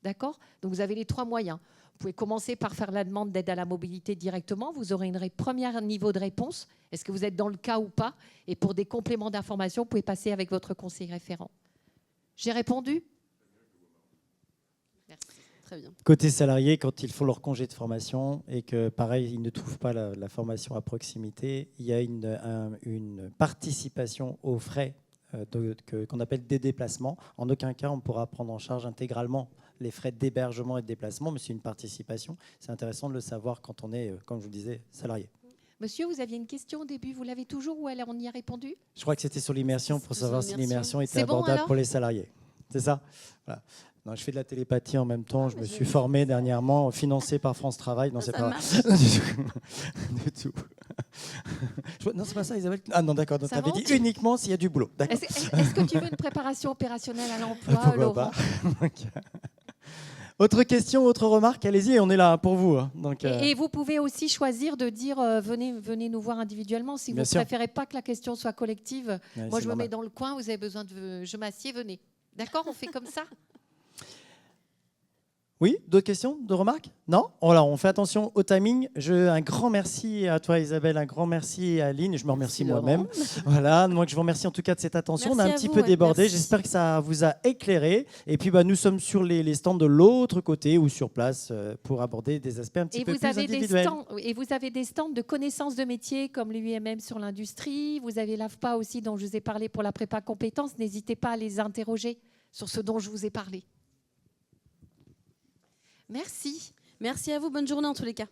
D'accord ? Donc vous avez les 3 moyens. Vous pouvez commencer par faire la demande d'aide à la mobilité directement. Vous aurez un premier niveau de réponse. Est-ce que vous êtes dans le cas ou pas ? Et pour des compléments d'information, vous pouvez passer avec votre conseiller référent. J'ai répondu ? Merci. Très bien. Côté salarié, quand ils font leur congé de formation et que, pareil, ils ne trouvent pas la formation à proximité, il y a une participation aux frais qu'on appelle des déplacements. En aucun cas, on pourra prendre en charge intégralement les frais d'hébergement et de déplacement, mais c'est une participation. C'est intéressant de le savoir quand on est, comme je vous le disais, salarié. Monsieur, vous aviez une question au début, vous l'avez toujours ou alors on y a répondu? Je crois que c'était sur l'immersion pour savoir si l'immersion était C'est bon, abordable alors pour les salariés. C'est ça? Voilà. Non, je fais de la télépathie en même temps. Je me suis formé dernièrement, financé par France Travail. Non, c'est pas du tout. Non, c'est pas ça, Isabelle. Ah non, d'accord. Tu avais dit uniquement s'il y a du boulot. Est-ce que tu veux une préparation opérationnelle à l'emploi, Pourquoi Laurent? pas. Autre question, autre remarque, allez-y, on est là pour vous. Donc, et vous pouvez aussi choisir de dire venez nous voir individuellement si vous ne préférez pas que la question soit collective. Ouais, moi, je me mets dans le coin, vous avez besoin de... Je m'assieds, venez. D'accord, on fait comme ça? Oui, d'autres questions, d'autres remarques? Non? Alors, on fait attention au timing. Un grand merci à toi, Isabelle, un grand merci à Aline. Je me remercie moi-même. Voilà, moi je vous remercie en tout cas de cette attention. Merci on a un petit peu débordé. J'espère que ça vous a éclairé. Et puis, nous sommes sur les stands de l'autre côté ou sur place pour aborder des aspects un petit peu plus individuels. Et vous avez des stands de connaissances de métiers comme l'UMM sur l'industrie. Vous avez l'AFPA aussi dont je vous ai parlé pour la prépa compétences. N'hésitez pas à les interroger sur ce dont je vous ai parlé. Merci. Merci à vous. Bonne journée en tous les cas.